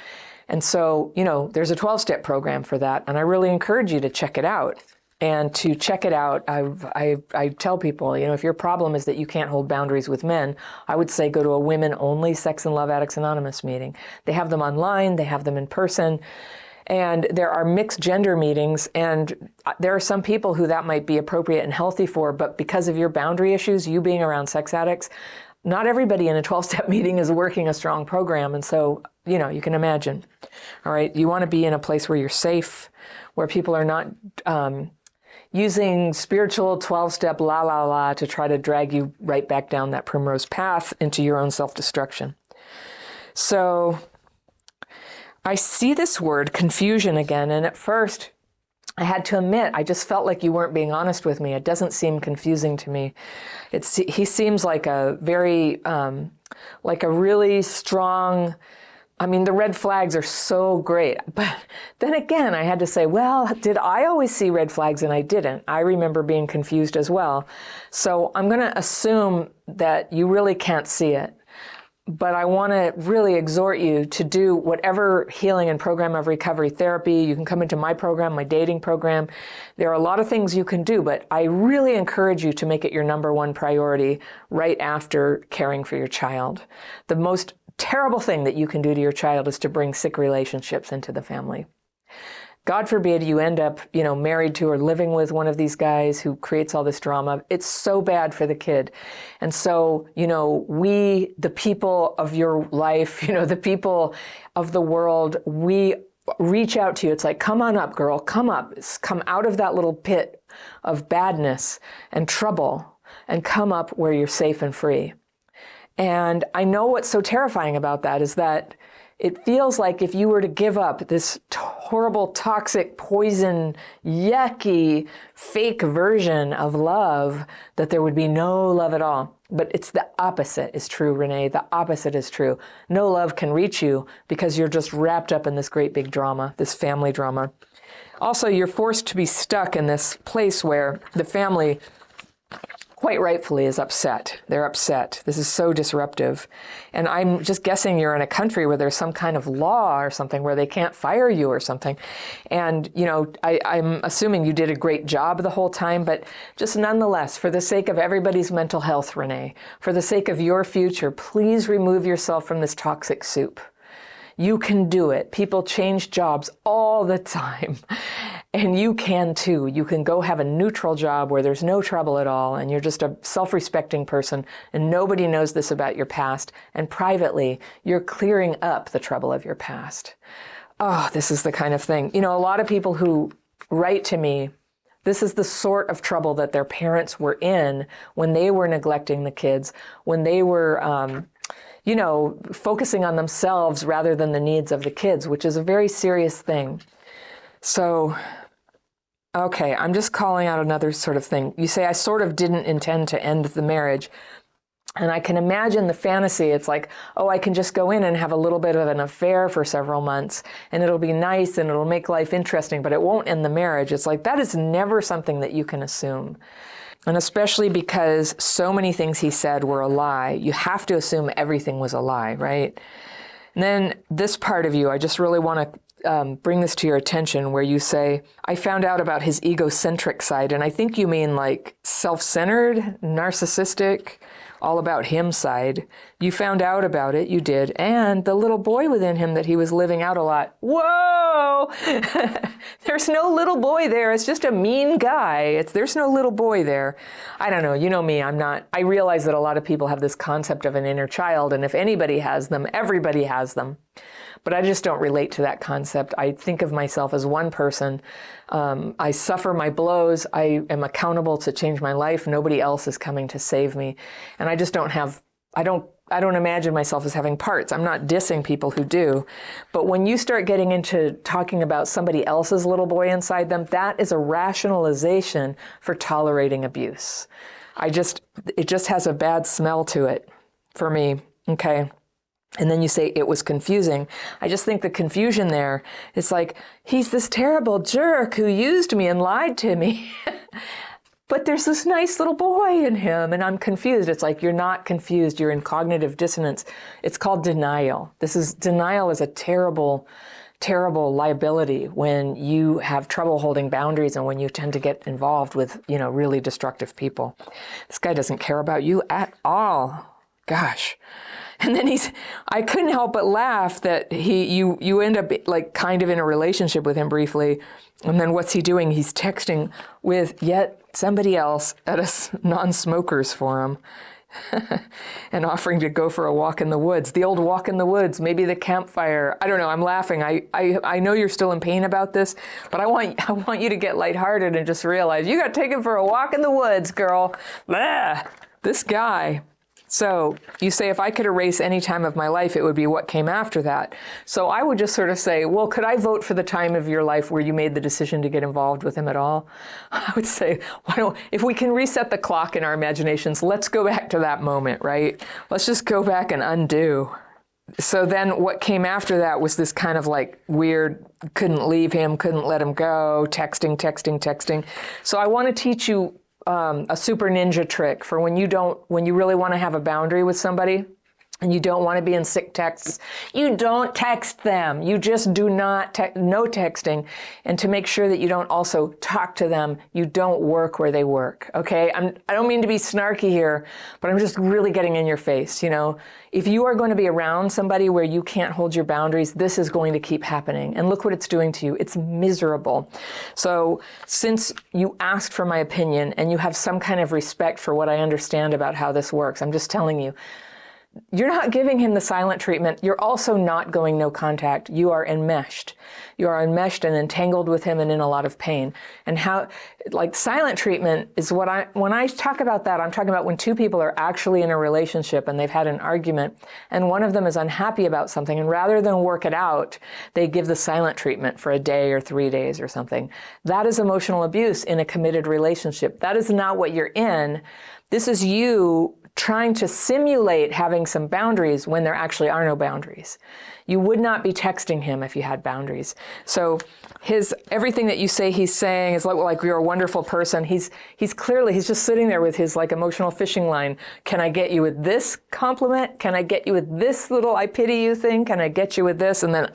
And so, there's a 12-step program for that, and I really encourage you to check it out. And to check it out, I tell people, if your problem is that you can't hold boundaries with men, I would say go to a women-only Sex and Love Addicts Anonymous meeting. They have them online, they have them in person, and there are mixed gender meetings, and there are some people who that might be appropriate and healthy for, but because of your boundary issues, you being around sex addicts, not everybody in a 12-step meeting is working a strong program, and so, you can imagine. All right, you want to be in a place where you're safe, where people are not using spiritual 12-step la to try to drag you right back down that primrose path into your own self-destruction. So I see this word, confusion, again, and at first I had to admit, I just felt like you weren't being honest with me. It doesn't seem confusing to me. He seems like a very, like a really strong, the red flags are so great. But then again, I had to say, well, did I always see red flags? And I didn't. I remember being confused as well. So I'm going to assume that you really can't see it. But I want to really exhort you to do whatever healing and program of recovery therapy. You can come into my program, my dating program. There are a lot of things you can do, but I really encourage you to make it your number one priority right after caring for your child. The most terrible thing that you can do to your child is to bring sick relationships into the family. God forbid you end up, married to or living with one of these guys who creates all this drama. It's so bad for the kid. And so, we, the people of your life, the people of the world, we reach out to you. It's like, come on up, girl, come up. Come out of that little pit of badness and trouble and come up where you're safe and free. And I know what's so terrifying about that is that it feels like if you were to give up this horrible, toxic, poison, yucky, fake version of love, that there would be no love at all. But it's the opposite is true, Renee. The opposite is true. No love can reach you because you're just wrapped up in this great big drama, this family drama. Also, you're forced to be stuck in this place where the family quite rightfully is upset. They're upset. This is so disruptive. And I'm just guessing you're in a country where there's some kind of law or something where they can't fire you or something. And, I'm assuming you did a great job the whole time, but just nonetheless, for the sake of everybody's mental health, Renee, for the sake of your future, please remove yourself from this toxic soup. You can do it. People change jobs all the time. And you can too. You can go have a neutral job where there's no trouble at all and you're just a self-respecting person and nobody knows this about your past. And privately, you're clearing up the trouble of your past. Oh, this is the kind of thing. A lot of people who write to me, this is the sort of trouble that their parents were in when they were neglecting the kids, when they were focusing on themselves rather than the needs of the kids, which is a very serious thing. So, okay, I'm just calling out another sort of thing. You say, I sort of didn't intend to end the marriage. And I can imagine the fantasy. It's like, oh, I can just go in and have a little bit of an affair for several months and it'll be nice and it'll make life interesting, but it won't end the marriage. It's like, that is never something that you can assume. And especially because so many things he said were a lie, you have to assume everything was a lie, right? And then this part of you, I just really want to bring this to your attention where you say, I found out about his egocentric side. And I think you mean like self-centered, narcissistic, all about him side. You found out about it, you did. And the little boy within him that he was living out a lot. Whoa! There's no little boy there. It's just a mean guy. There's no little boy there. I don't know. You know me. I realize that a lot of people have this concept of an inner child. And if anybody has them, everybody has them. But I just don't relate to that concept. I think of myself as one person. I suffer my blows. I am accountable to change my life. Nobody else is coming to save me. And I just don't imagine myself as having parts. I'm not dissing people who do. But when you start getting into talking about somebody else's little boy inside them, that is a rationalization for tolerating abuse. It just has a bad smell to it for me. Okay. And then you say it was confusing. I just think the confusion there is like, he's this terrible jerk who used me and lied to me. But there's this nice little boy in him and I'm confused. It's like, you're not confused. You're in cognitive dissonance. It's called denial. Denial is a terrible, terrible liability when you have trouble holding boundaries and when you tend to get involved with, really destructive people. This guy doesn't care about you at all. Gosh. And then I couldn't help but laugh that you end up like kind of in a relationship with him briefly. And then what's he doing? He's texting with yet somebody else at a non-smokers forum and offering to go for a walk in the woods. The old walk in the woods, maybe the campfire. I don't know. I'm laughing. I know you're still in pain about this, but I want you to get lighthearted and just realize you got taken for a walk in the woods, girl. Blah, this guy. So you say, if I could erase any time of my life, it would be what came after that. So I would just sort of say, well, could I vote for the time of your life where you made the decision to get involved with him at all? I would say, if we can reset the clock in our imaginations, let's go back to that moment, right? Let's just go back and undo. So then what came after that was this kind of like weird, couldn't leave him, couldn't let him go, texting. So I want to teach you a super ninja trick for when you really want to have a boundary with somebody. and you don't want to be in sick texts, you don't text them. You just do not, no texting. And to make sure that you don't also talk to them, you don't work where they work, okay? I don't mean to be snarky here, but I'm just really getting in your face, you know? If you are going to be around somebody where you can't hold your boundaries, this is going to keep happening. And look what it's doing to you. It's miserable. So since you asked for my opinion and you have some kind of respect for what I understand about how this works, I'm just telling you, you're not giving him the silent treatment. You're also not going no contact. You are enmeshed. You are enmeshed and entangled with him and in a lot of pain. And how, like, silent treatment is when I talk about that, I'm talking about when two people are actually in a relationship and they've had an argument and one of them is unhappy about something, and rather than work it out, they give the silent treatment for a day or 3 days or something. That is emotional abuse in a committed relationship. That is not what you're in. This is you trying to simulate having some boundaries when there actually are no boundaries. You would not be texting him if you had boundaries. So everything that you say he's saying is like you're a wonderful person. He's just sitting there with his like emotional fishing line. Can I get you with this compliment? Can I get you with this little I pity you thing? Can I get you with this? And then,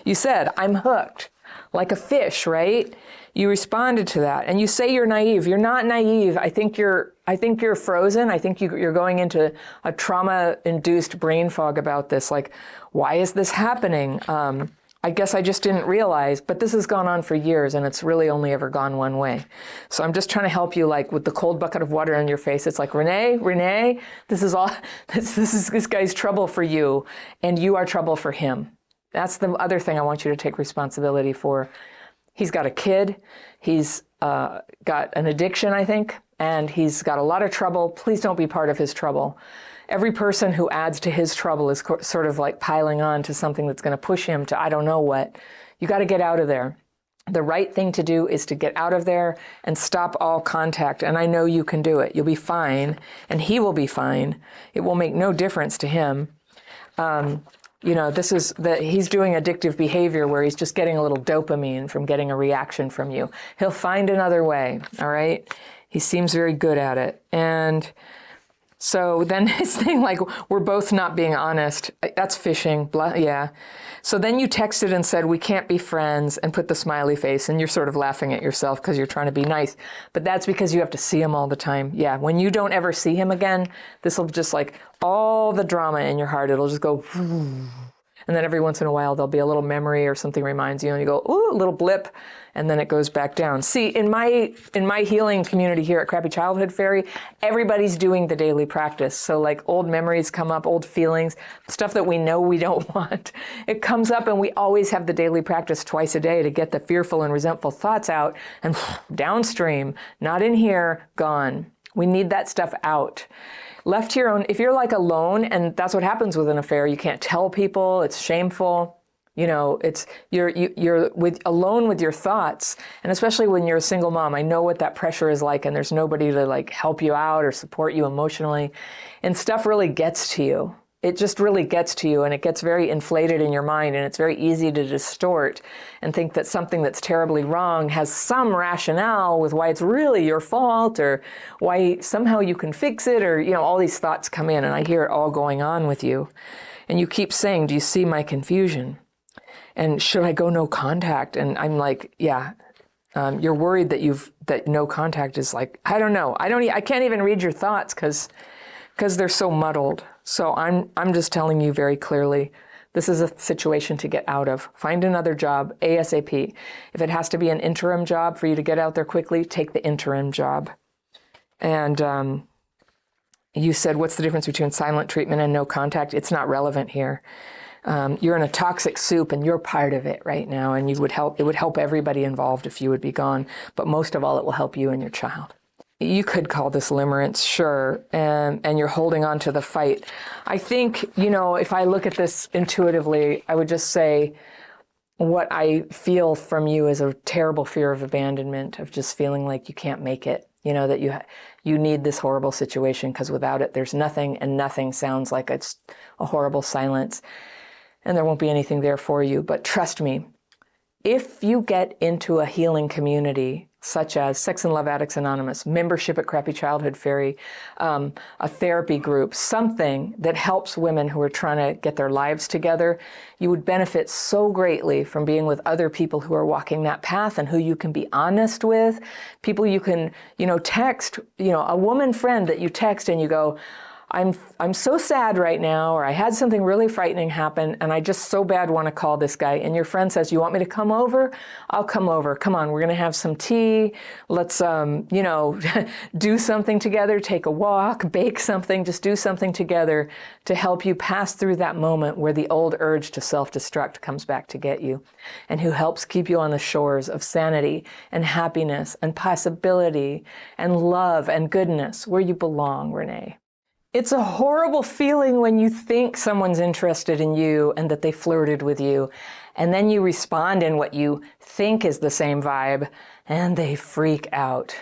you said, I'm hooked. Like a fish, right? You responded to that, and you say you're naive. You're not naive. I think you're frozen. I think you're going into a trauma-induced brain fog about this. Like, why is this happening? I guess I just didn't realize, but this has gone on for years, and it's really only ever gone one way. So I'm just trying to help you, like with the cold bucket of water in your face. It's like, Renee, this guy's trouble for you, and you are trouble for him. That's the other thing I want you to take responsibility for. He's got a kid, he's got an addiction, I think, and he's got a lot of trouble. Please don't be part of his trouble. Every person who adds to his trouble is sort of like piling on to something that's going to push him to I don't know what. You got to get out of there. The right thing to do is to get out of there and stop all contact. And I know you can do it. You'll be fine, and he will be fine. It will make no difference to him. You know, he's doing addictive behavior where he's just getting a little dopamine from getting a reaction from you. He'll find another way, all right? He seems very good at it. And so then his thing, like, we're both not being honest. That's fishing, yeah. So then you texted and said, we can't be friends, and put the smiley face, and you're sort of laughing at yourself because you're trying to be nice. But that's because you have to see him all the time. Yeah, when you don't ever see him again, this will just like all the drama in your heart, it'll just go, and then every once in a while there'll be a little memory or something reminds you, and you go, ooh, a little blip, and then it goes back down. See, in my healing community here at Crappy Childhood Fairy, everybody's doing the daily practice. So like old memories come up, old feelings, stuff that we know we don't want. It comes up, and we always have the daily practice twice a day to get the fearful and resentful thoughts out and downstream, not in here, gone. We need that stuff out. Left to your own, if you're like alone, and that's what happens with an affair, you can't tell people, it's shameful. You know, you're alone with your thoughts, and especially when you're a single mom, I know what that pressure is like, and there's nobody to like help you out or support you emotionally, and stuff really gets to you. It just really gets to you, and it gets very inflated in your mind, and it's very easy to distort and think that something that's terribly wrong has some rationale with why it's really your fault, or why somehow you can fix it, or, you know, all these thoughts come in, and I hear it all going on with you. And you keep saying, do you see my confusion? And should I go no contact? And I'm like, yeah. You're worried that no contact is like, I don't know. I can't even read your thoughts because they're so muddled. So I'm just telling you very clearly, this is a situation to get out of. Find another job ASAP. If it has to be an interim job for you to get out there quickly, take the interim job. And you said, what's the difference between silent treatment and no contact? It's not relevant here. You're in a toxic soup, and you're part of it right now, and it would help everybody involved if you would be gone, but most of all, it will help you and your child. You could call this limerence, sure, and you're holding on to the fight. I think, you know, if I look at this intuitively, I would just say what I feel from you is a terrible fear of abandonment, of just feeling like you can't make it, you know, that you need this horrible situation because without it, there's nothing, and nothing sounds like it's a horrible silence. And there won't be anything there for you. But trust me, if you get into a healing community such as Sex and Love Addicts Anonymous, membership at Crappy Childhood Fairy, a therapy group, something that helps women who are trying to get their lives together, you would benefit so greatly from being with other people who are walking that path and who you can be honest with, people you can, text, a woman friend that you text and you go, I'm so sad right now, or I had something really frightening happen, and I just so bad want to call this guy. And your friend says, you want me to come over? I'll come over. Come on, we're going to have some tea. Let's, do something together, take a walk, bake something, just do something together to help you pass through that moment where the old urge to self-destruct comes back to get you, and who helps keep you on the shores of sanity and happiness and possibility and love and goodness where you belong, Renee. It's a horrible feeling when you think someone's interested in you and that they flirted with you, and then you respond in what you think is the same vibe, and they freak out.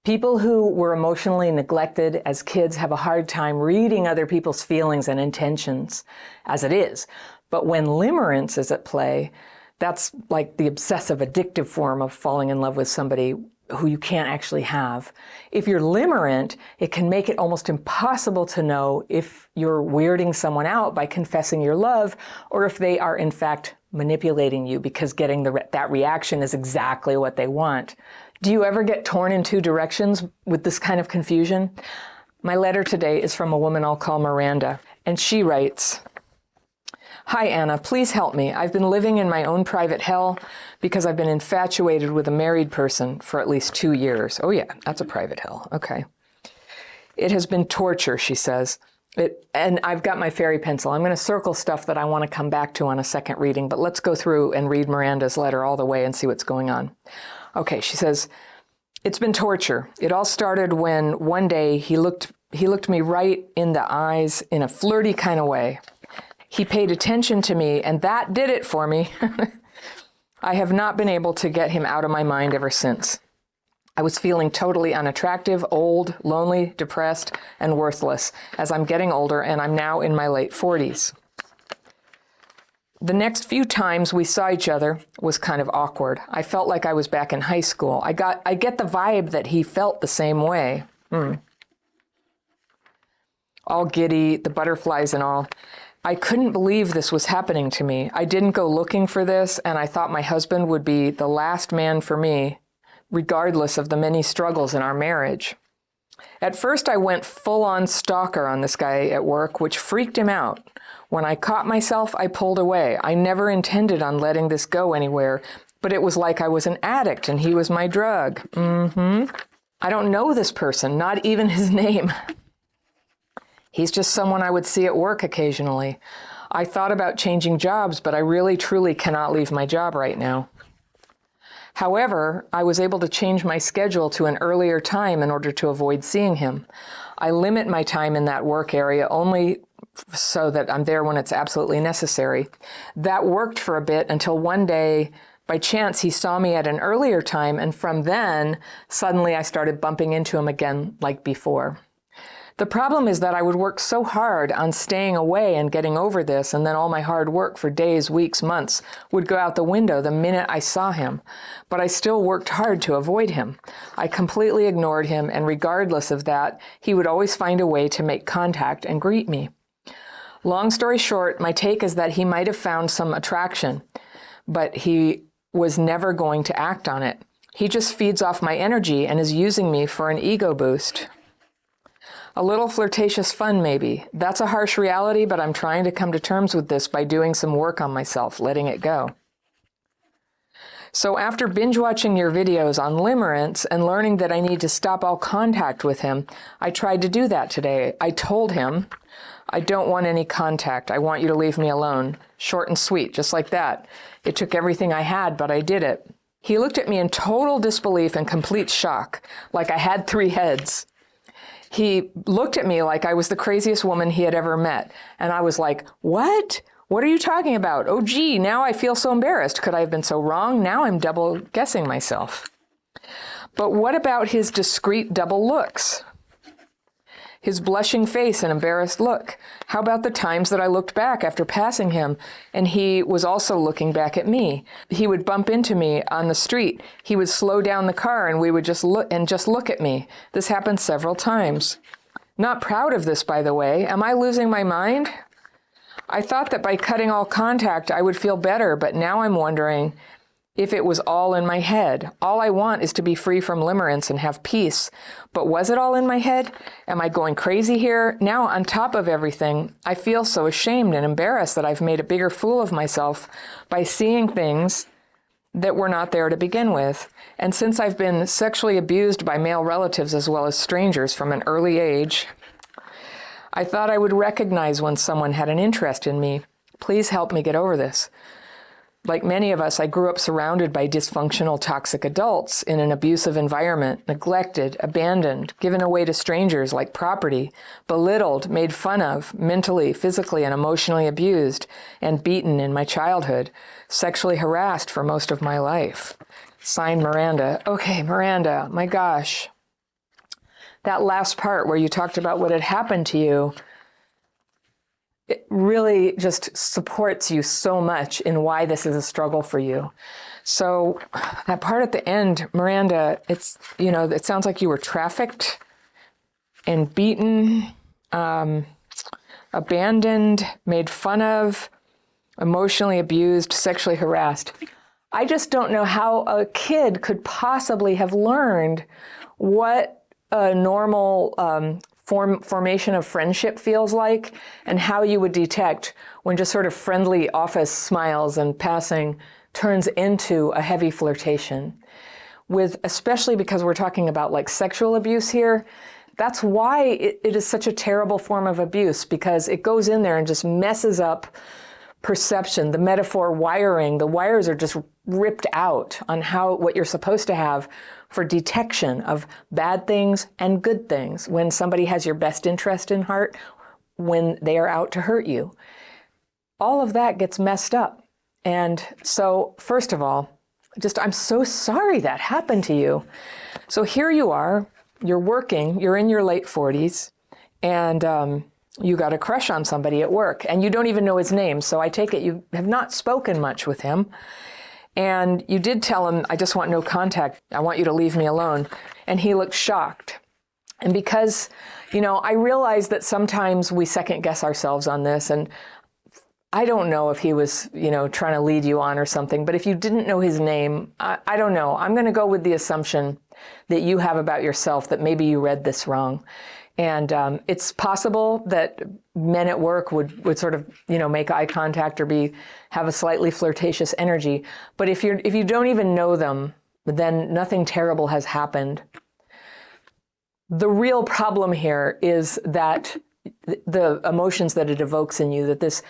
People who were emotionally neglected as kids have a hard time reading other people's feelings and intentions as it is. But when limerence is at play, that's like the obsessive addictive form of falling in love with somebody who you can't actually have. If you're limerent, it can make it almost impossible to know if you're weirding someone out by confessing your love, or if they are in fact manipulating you because getting that reaction is exactly what they want. Do you ever get torn in two directions with this kind of confusion? My letter today is from a woman I'll call Miranda, and she writes, "Hi, Anna, please help me. I've been living in my own private hell because I've been infatuated with a married person for at least 2 years." Oh yeah, that's a private hell. Okay. "It has been torture," she says. And I've got my fairy pencil. I'm going to circle stuff that I want to come back to on a second reading, but let's go through and read Miranda's letter all the way and see what's going on. Okay, she says, "It's been torture. It all started when one day he looked me right in the eyes in a flirty kind of way. He paid attention to me, and that did it for me. I have not been able to get him out of my mind ever since. I was feeling totally unattractive, old, lonely, depressed, and worthless as I'm getting older, and I'm now in my late 40s. The next few times we saw each other was kind of awkward. I felt like I was back in high school. I get the vibe that he felt the same way. All giddy, the butterflies and all. I couldn't believe this was happening to me. I didn't go looking for this, and I thought my husband would be the last man for me, regardless of the many struggles in our marriage. At first, I went full-on stalker on this guy at work, which freaked him out. When I caught myself, I pulled away. I never intended on letting this go anywhere, but it was like I was an addict and he was my drug. I don't know this person, not even his name. He's just someone I would see at work occasionally. I thought about changing jobs, but I really, truly cannot leave my job right now. However, I was able to change my schedule to an earlier time in order to avoid seeing him. I limit my time in that work area only so that I'm there when it's absolutely necessary. That worked for a bit until one day, by chance, he saw me at an earlier time, and from then, suddenly I started bumping into him again like before. The problem is that I would work so hard on staying away and getting over this, and then all my hard work for days, weeks, months would go out the window the minute I saw him. But I still worked hard to avoid him. I completely ignored him, and regardless of that, he would always find a way to make contact and greet me. Long story short, my take is that he might have found some attraction, but he was never going to act on it. He just feeds off my energy and is using me for an ego boost. A little flirtatious fun, maybe. That's a harsh reality, but I'm trying to come to terms with this by doing some work on myself, letting it go. So after binge watching your videos on limerence and learning that I need to stop all contact with him, I tried to do that today. I told him, I don't want any contact. I want you to leave me alone. Short and sweet, just like that. It took everything I had, but I did it. He looked at me in total disbelief and complete shock, like I had 3 heads. He looked at me like I was the craziest woman he had ever met. And I was like, what? What are you talking about? Oh, gee, now I feel so embarrassed. Could I have been so wrong? Now I'm double guessing myself. But what about his discreet double looks? his blushing face and embarrassed look? How about the times that I looked back after passing him and he was also looking back at me? He would bump into me on the street. He would slow down the car and we would just look at me. This happened several times. Not proud of this, by the way. Am I losing my mind? I thought that by cutting all contact, I would feel better, but now I'm wondering if it was all in my head. All I want is to be free from limerence and have peace. But was it all in my head? Am I going crazy here? Now, on top of everything, I feel so ashamed and embarrassed that I've made a bigger fool of myself by seeing things that were not there to begin with. And since I've been sexually abused by male relatives as well as strangers from an early age, I thought I would recognize when someone had an interest in me. Please help me get over this. Like many of us, I grew up surrounded by dysfunctional, toxic adults in an abusive environment, neglected, abandoned, given away to strangers like property, belittled, made fun of, mentally, physically, and emotionally abused, and beaten in my childhood, sexually harassed for most of my life. Signed, Miranda. Okay, Miranda, my gosh. That last part where you talked about what had happened to you, it really just supports you so much in why this is a struggle for you. So that part at the end, Miranda, it's, you know, it sounds like you were trafficked and beaten, abandoned, made fun of, emotionally abused, sexually harassed. I just don't know how a kid could possibly have learned what a normal formation of friendship feels like, and how you would detect when just sort of friendly office smiles and passing turns into a heavy flirtation. Especially because we're talking about like sexual abuse here, that's why it is such a terrible form of abuse, because it goes in there and just messes up perception, the metaphor wiring. The wires are just ripped out on what you're supposed to have for detection of bad things and good things, when somebody has your best interest in heart, when they are out to hurt you. All of that gets messed up. And so, first of all, I'm so sorry that happened to you. So here you are, you're working, you're in your late 40s, and you got a crush on somebody at work, and you don't even know his name, so I take it you have not spoken much with him. And you did tell him, I just want no contact. I want you to leave me alone. And he looked shocked. And because, you know, I realize that sometimes we second guess ourselves on this. And I don't know if he was, you know, trying to lead you on or something. But if you didn't know his name, I don't know. I'm going to go with the assumption that you have about yourself that maybe you read this wrong. And it's possible that men at work would sort of, you know, make eye contact or have a slightly flirtatious energy. But if you don't even know them, then nothing terrible has happened. The real problem here is that the emotions that it evokes in you, that this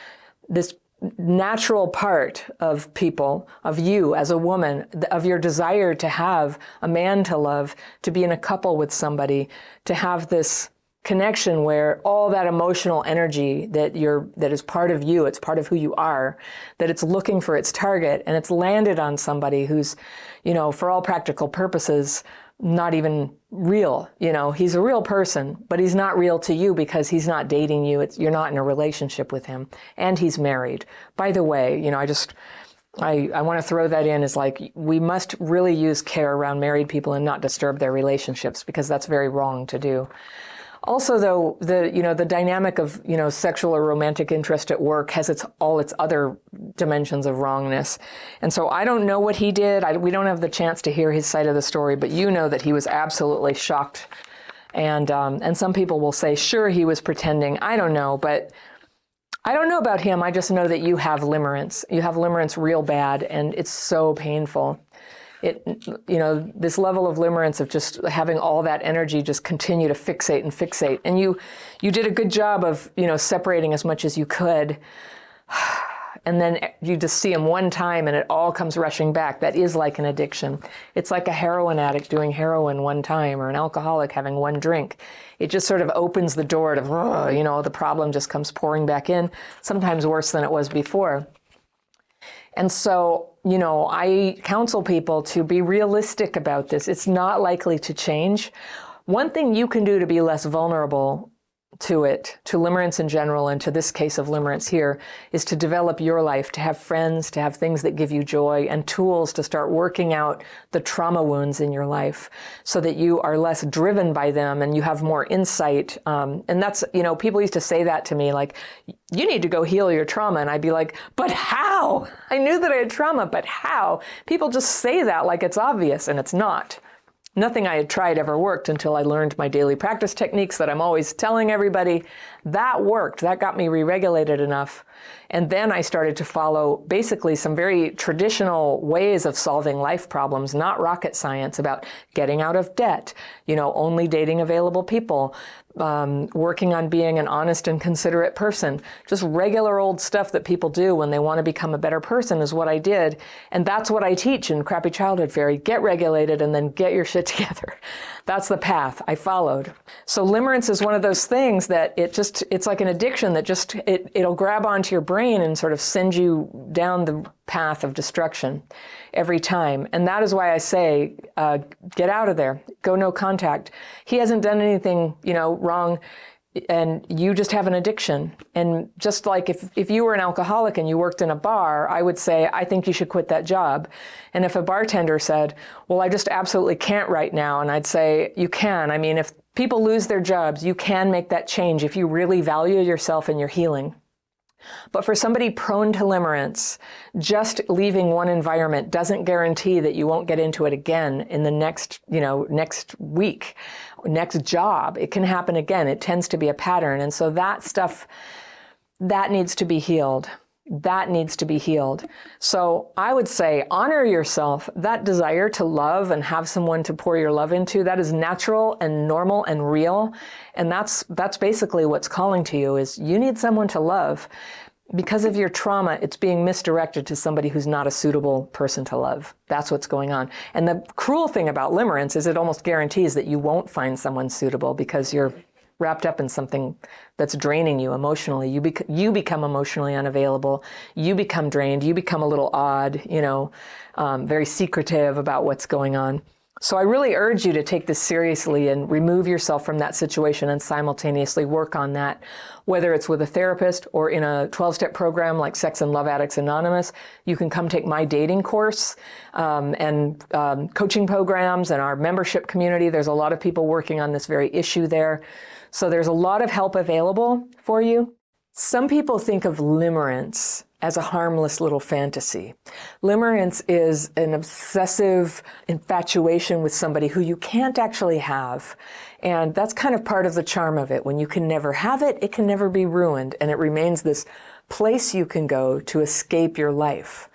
natural part of people, of you as a woman, of your desire to have a man to love, to be in a couple with somebody, to have this connection where all that emotional energy that is part of you, it's part of who you are, that it's looking for its target, and it's landed on somebody who's, you know, for all practical purposes, not even real. You know, he's a real person, but he's not real to you because he's not dating you. You're not in a relationship with him, and he's married. By the way, you know, I want to throw that in as like, we must really use care around married people and not disturb their relationships, because that's very wrong to do. Also, though, the dynamic of, you know, sexual or romantic interest at work has all its other dimensions of wrongness. And so I don't know what he did. We don't have the chance to hear his side of the story, but you know that he was absolutely shocked. And some people will say, sure, he was pretending. I don't know, but I don't know about him. I just know that you have limerence. You have limerence real bad, and it's so painful. This level of limerence of just having all that energy just continue to fixate. And you did a good job of, you know, separating as much as you could. And then you just see him one time and it all comes rushing back. That is like an addiction. It's like a heroin addict doing heroin one time, or an alcoholic having one drink. It just sort of opens the door to, the problem just comes pouring back in, sometimes worse than it was before. And so, you know, I counsel people to be realistic about this. It's not likely to change. One thing you can do to be less vulnerable to it, to limerence in general, and to this case of limerence here, is to develop your life, to have friends, to have things that give you joy, and tools to start working out the trauma wounds in your life so that you are less driven by them and you have more insight. And that's, people used to say that to me, like, you need to go heal your trauma. And I'd be like, but how? I knew that I had trauma, but how? People just say that like it's obvious, and it's not. Nothing I had tried ever worked until I learned my daily practice techniques that I'm always telling everybody. That worked. That got me re-regulated enough. And then I started to follow basically some very traditional ways of solving life problems, not rocket science, about getting out of debt, only dating available people, working on being an honest and considerate person. Just regular old stuff that people do when they want to become a better person is what I did. And that's what I teach in Crappy Childhood Fairy. Get regulated and then get your shit together. That's the path I followed. So limerence is one of those things that it's like an addiction that it'll grab onto your brain and sort of send you down the path of destruction every time. And that is why I say, get out of there, go no contact. He hasn't done anything, wrong, and you just have an addiction. And just like if you were an alcoholic and you worked in a bar, I would say, I think you should quit that job. And if a bartender said, well, I just absolutely can't right now, and I'd say, you can. I mean, if people lose their jobs, you can make that change if you really value yourself and your healing. But for somebody prone to limerence, just leaving one environment doesn't guarantee that you won't get into it again in the next week, next job. It can happen again. It tends to be a pattern. And so that stuff, that needs to be healed. That needs to be healed. So I would say honor yourself. That desire to love and have someone to pour your love into, that is natural and normal and real. And that's basically what's calling to you, is you need someone to love. Because of your trauma, it's being misdirected to somebody who's not a suitable person to love. That's what's going on. And the cruel thing about limerence is it almost guarantees that you won't find someone suitable because you're wrapped up in something that's draining you emotionally. You become emotionally unavailable. You become drained. You become a little odd, very secretive about what's going on. So I really urge you to take this seriously and remove yourself from that situation and simultaneously work on that, whether it's with a therapist or in a 12-step program like Sex and Love Addicts Anonymous. You can come take my dating course and coaching programs and our membership community. There's a lot of people working on this very issue there. So there's a lot of help available for you. Some people think of limerence as a harmless little fantasy. Limerence is an obsessive infatuation with somebody who you can't actually have. And that's kind of part of the charm of it. When you can never have it, it can never be ruined. And it remains this place you can go to escape your life.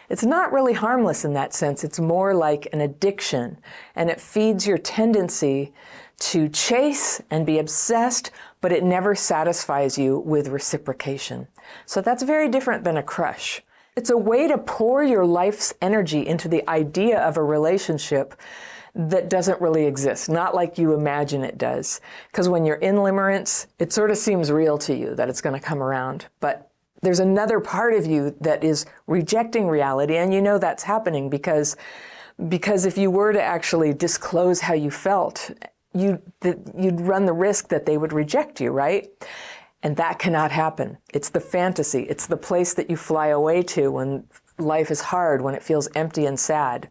It's not really harmless in that sense. It's more like an addiction. And it feeds your tendency to chase and be obsessed, but it never satisfies you with reciprocation. So that's very different than a crush. It's a way to pour your life's energy into the idea of a relationship that doesn't really exist, not like you imagine it does. Because when you're in limerence, it sort of seems real to you that it's going to come around. But there's another part of you that is rejecting reality, and you know that's happening because if you were to actually disclose how you felt, you'd run the risk that they would reject you, right? And that cannot happen. It's the fantasy. It's the place that you fly away to when life is hard, when it feels empty and sad.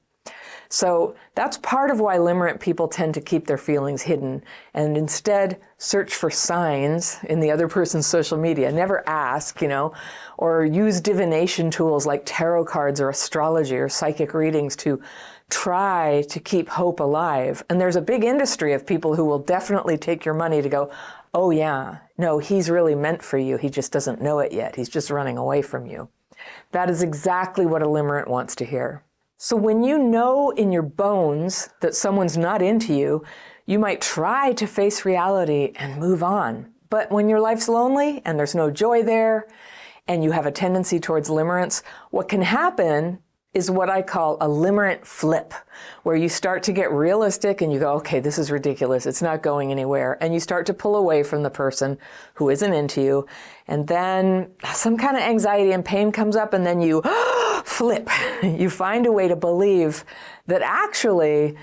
So that's part of why limerent people tend to keep their feelings hidden and instead search for signs in the other person's social media. Never ask, or use divination tools like tarot cards or astrology or psychic readings to try to keep hope alive. And there's a big industry of people who will definitely take your money to go, oh yeah, no, he's really meant for you. He just doesn't know it yet. He's just running away from you. That is exactly what a limerent wants to hear. So when you know in your bones that someone's not into you, you might try to face reality and move on. But when your life's lonely and there's no joy there, and you have a tendency towards limerence, what can happen is what I call a limerent flip, where you start to get realistic and you go, okay, this is ridiculous. It's not going anywhere. And you start to pull away from the person who isn't into you. And then some kind of anxiety and pain comes up, and then you flip. You find a way to believe that actually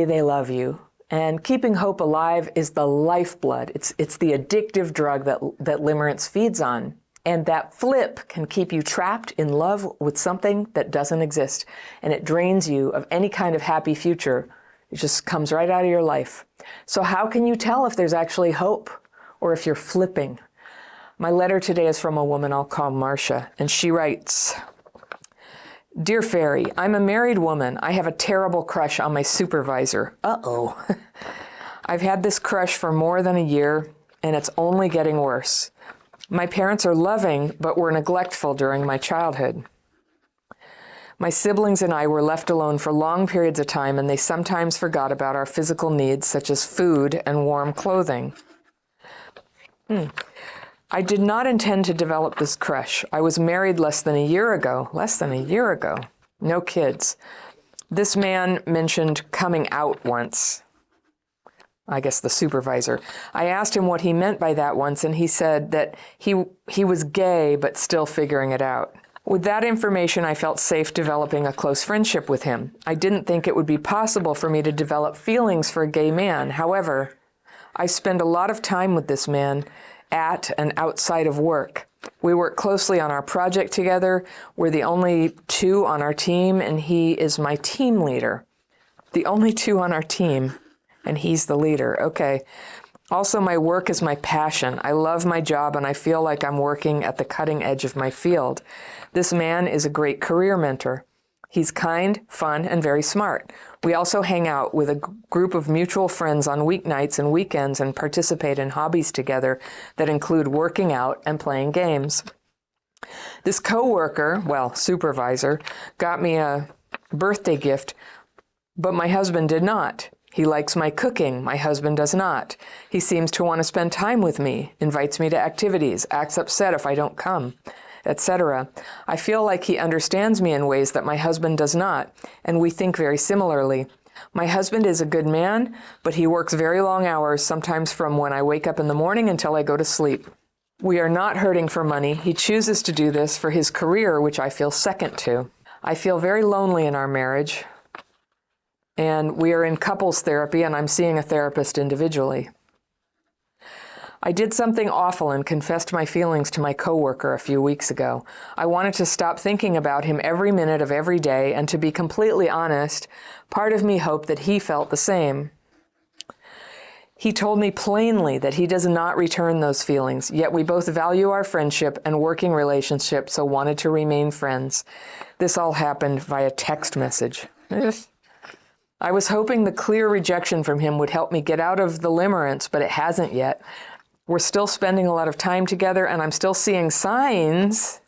they love you And keeping hope alive is the lifeblood. It's the addictive drug that limerence feeds on. And that flip can keep you trapped in love with something that doesn't exist. And it drains you of any kind of happy future. It just comes right out of your life. So how can you tell if there's actually hope or if you're flipping? My letter today is from a woman I'll call Marcia, and she writes, "Dear Fairy, I'm a married woman. I have a terrible crush on my supervisor." Uh-oh. I've had this crush for more than a year, and it's only getting worse. My parents are loving, but were neglectful during my childhood. My siblings and I were left alone for long periods of time, and they sometimes forgot about our physical needs, such as food and warm clothing. I did not intend to develop this crush. I was married less than a year ago. No kids. This man mentioned coming out once. I guess the supervisor. I asked him what he meant by that once, and he said that he was gay, but still figuring it out. With that information, I felt safe developing a close friendship with him. I didn't think it would be possible for me to develop feelings for a gay man. However, I spend a lot of time with this man at and outside of work. We work closely on our project together. We're the only two on our team, and he is my team leader. The only two on our team, and he's the leader. Okay. Also, my work is my passion. I love my job, and I feel like I'm working at the cutting edge of my field. This man is a great career mentor. He's kind, fun, and very smart. We also hang out with a group of mutual friends on weeknights and weekends and participate in hobbies together that include working out and playing games. This coworker, supervisor, got me a birthday gift, but my husband did not. He likes my cooking. My husband does not. He seems to want to spend time with me, invites me to activities, acts upset if I don't come, etc. I feel like he understands me in ways that my husband does not, and we think very similarly. My husband is a good man, but he works very long hours, sometimes from when I wake up in the morning until I go to sleep. We are not hurting for money. He chooses to do this for his career, which I feel second to. I feel very lonely in our marriage, and we are in couples therapy, and I'm seeing a therapist individually. I did something awful and confessed my feelings to my coworker a few weeks ago. I wanted to stop thinking about him every minute of every day, and to be completely honest, part of me hoped that he felt the same. He told me plainly that he does not return those feelings, yet we both value our friendship and working relationship, so wanted to remain friends. This all happened via text message. I was hoping the clear rejection from him would help me get out of the limerence, but it hasn't yet. We're still spending a lot of time together, and I'm still seeing signs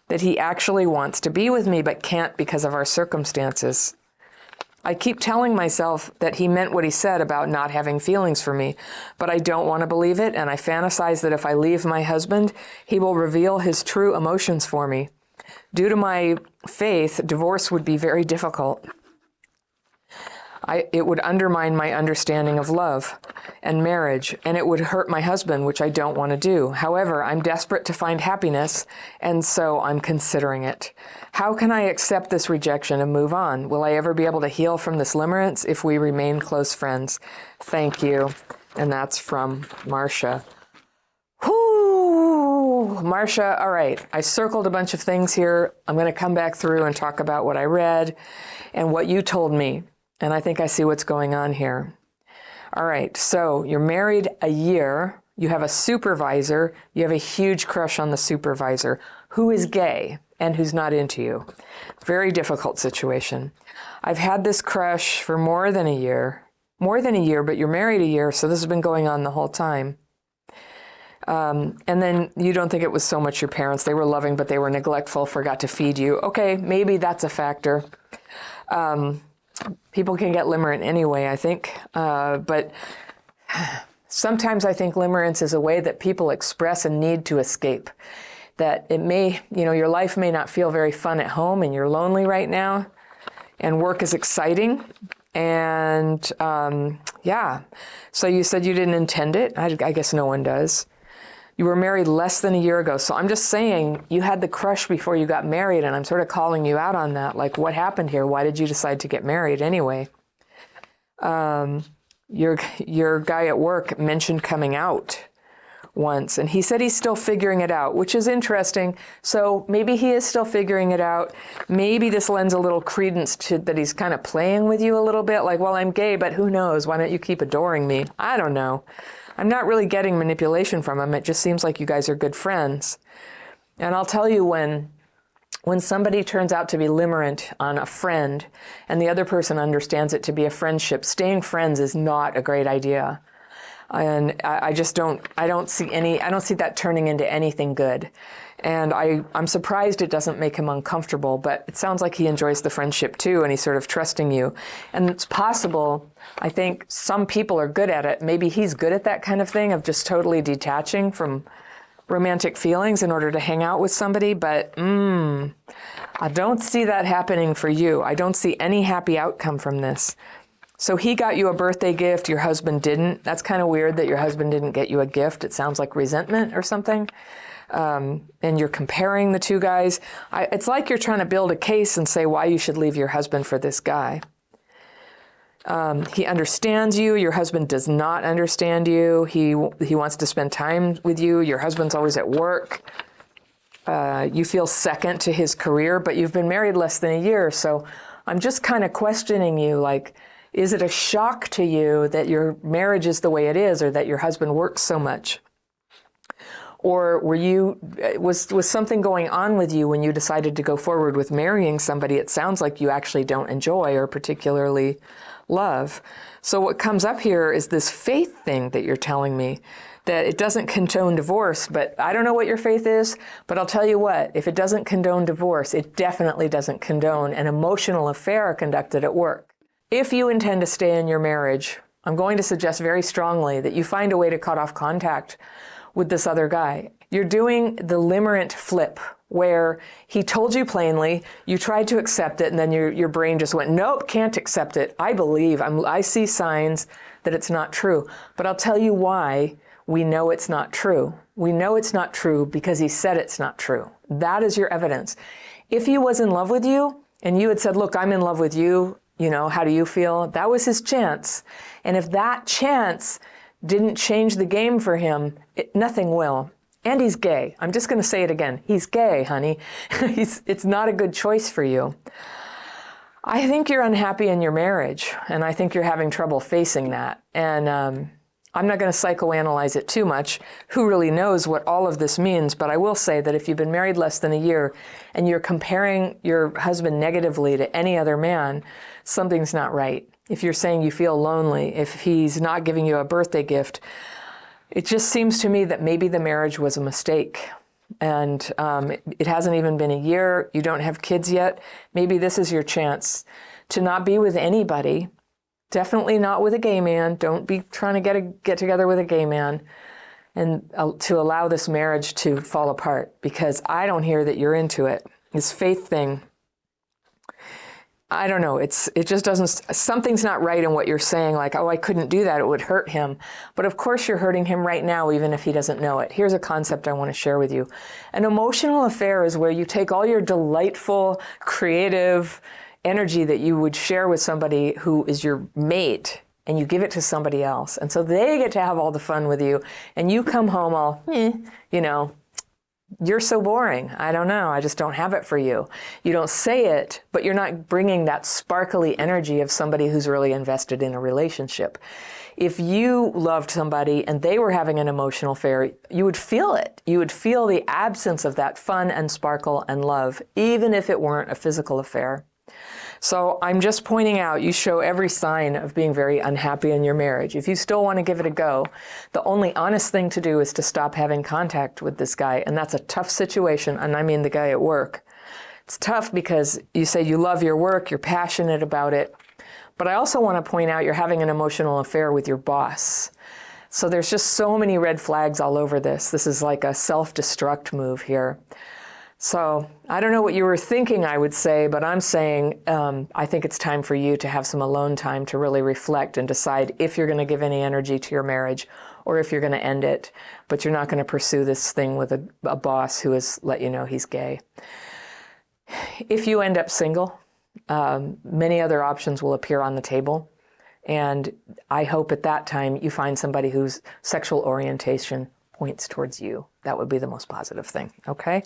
that he actually wants to be with me, but can't because of our circumstances. I keep telling myself that he meant what he said about not having feelings for me, but I don't want to believe it, and I fantasize that if I leave my husband, he will reveal his true emotions for me. Due to my faith, divorce would be very difficult. It would undermine my understanding of love and marriage, and it would hurt my husband, which I don't want to do. However, I'm desperate to find happiness, and so I'm considering it. How can I accept this rejection and move on? Will I ever be able to heal from this limerence if we remain close friends? Thank you. And that's from Marcia. Whoo! Marcia, all right. I circled a bunch of things here. I'm going to come back through and talk about what I read and what you told me. And I think I see what's going on here. All right, so you're married a year, you have a supervisor, you have a huge crush on the supervisor who is gay and who's not into you. Very difficult situation. I've had this crush for more than a year, but you're married a year, so this has been going on the whole time. And then you don't think it was so much your parents. They were loving, but they were neglectful, forgot to feed you. Okay, maybe that's a factor. People can get limerent anyway, I think. But sometimes I think limerence is a way that people express a need to escape. That it may, your life may not feel very fun at home and you're lonely right now. And work is exciting. And so you said you didn't intend it. I guess no one does. You were married less than a year ago. So I'm just saying you had the crush before you got married, and I'm sort of calling you out on that. Like, what happened here? Why did you decide to get married anyway? Your guy at work mentioned coming out once, and he said he's still figuring it out, which is interesting. So maybe he is still figuring it out. Maybe this lends a little credence to that he's kind of playing with you a little bit, like, well, I'm gay, but who knows? Why don't you keep adoring me? I don't know. I'm not really getting manipulation from him. It just seems like you guys are good friends. And I'll tell you, when somebody turns out to be limerent on a friend and the other person understands it to be a friendship, staying friends is not a great idea. And I don't see that turning into anything good. And I'm surprised it doesn't make him uncomfortable, but it sounds like he enjoys the friendship too, and he's sort of trusting you. And it's possible, I think some people are good at it. Maybe he's good at that kind of thing, of just totally detaching from romantic feelings in order to hang out with somebody, but I don't see that happening for you. I don't see any happy outcome from this. So he got you a birthday gift, your husband didn't. That's kind of weird that your husband didn't get you a gift. It sounds like resentment or something. And you're comparing the two guys. It's like you're trying to build a case and say why you should leave your husband for this guy. He understands you. Your husband does not understand you. He wants to spend time with you. Your husband's always at work. You feel second to his career, but you've been married less than a year. So I'm just kind of questioning you, like, is it a shock to you that your marriage is the way it is, or that your husband works so much? Or was something going on with you when you decided to go forward with marrying somebody it sounds like you actually don't enjoy or particularly love? So what comes up here is this faith thing that you're telling me, that it doesn't condone divorce, but I don't know what your faith is, but I'll tell you what, if it doesn't condone divorce, it definitely doesn't condone an emotional affair conducted at work. If you intend to stay in your marriage, I'm going to suggest very strongly that you find a way to cut off contact with this other guy. You're doing the limerent flip, where he told you plainly, you tried to accept it, and then your brain just went, nope, can't accept it. I see signs that it's not true. But I'll tell you why we know it's not true. We know it's not true because he said it's not true. That is your evidence. If he was in love with you, and you had said, look, I'm in love with you, how do you feel? That was his chance. And if that chance didn't change the game for him, nothing will. And he's gay. I'm just going to say it again. He's gay, honey. It's not a good choice for you. I think you're unhappy in your marriage, and I think you're having trouble facing that. And I'm not going to psychoanalyze it too much. Who really knows what all of this means? But I will say that if you've been married less than a year and you're comparing your husband negatively to any other man, something's not right. If you're saying you feel lonely, if he's not giving you a birthday gift, it just seems to me that maybe the marriage was a mistake. And it hasn't even been a year. You don't have kids yet. Maybe this is your chance to not be with anybody. Definitely not with a gay man. Don't be trying to get together with a gay man, and to allow this marriage to fall apart, because I don't hear that you're into it. This faith thing, I don't know. It just doesn't, something's not right in what you're saying, like, oh, I couldn't do that. It would hurt him. But of course you're hurting him right now, even if he doesn't know it. Here's a concept I want to share with you. An emotional affair is where you take all your delightful, creative energy that you would share with somebody who is your mate, and you give it to somebody else. And so they get to have all the fun with you, and you come home all, you're so boring. I don't know. I just don't have it for you. You don't say it, but you're not bringing that sparkly energy of somebody who's really invested in a relationship. If you loved somebody and they were having an emotional affair, you would feel it. You would feel the absence of that fun and sparkle and love, even if it weren't a physical affair. So I'm just pointing out, you show every sign of being very unhappy in your marriage. If you still want to give it a go, the only honest thing to do is to stop having contact with this guy. And that's a tough situation. And I mean the guy at work. It's tough because you say you love your work, you're passionate about it. But I also want to point out you're having an emotional affair with your boss. So there's just so many red flags all over this. This is like a self-destruct move here. So I don't know what you were thinking I would say, but I'm saying I think it's time for you to have some alone time to really reflect and decide if you're going to give any energy to your marriage or if you're going to end it. But you're not going to pursue this thing with a boss who has let you know he's gay. If you end up single, many other options will appear on the table. And I hope at that time you find somebody whose sexual orientation points towards you. That would be the most positive thing, okay?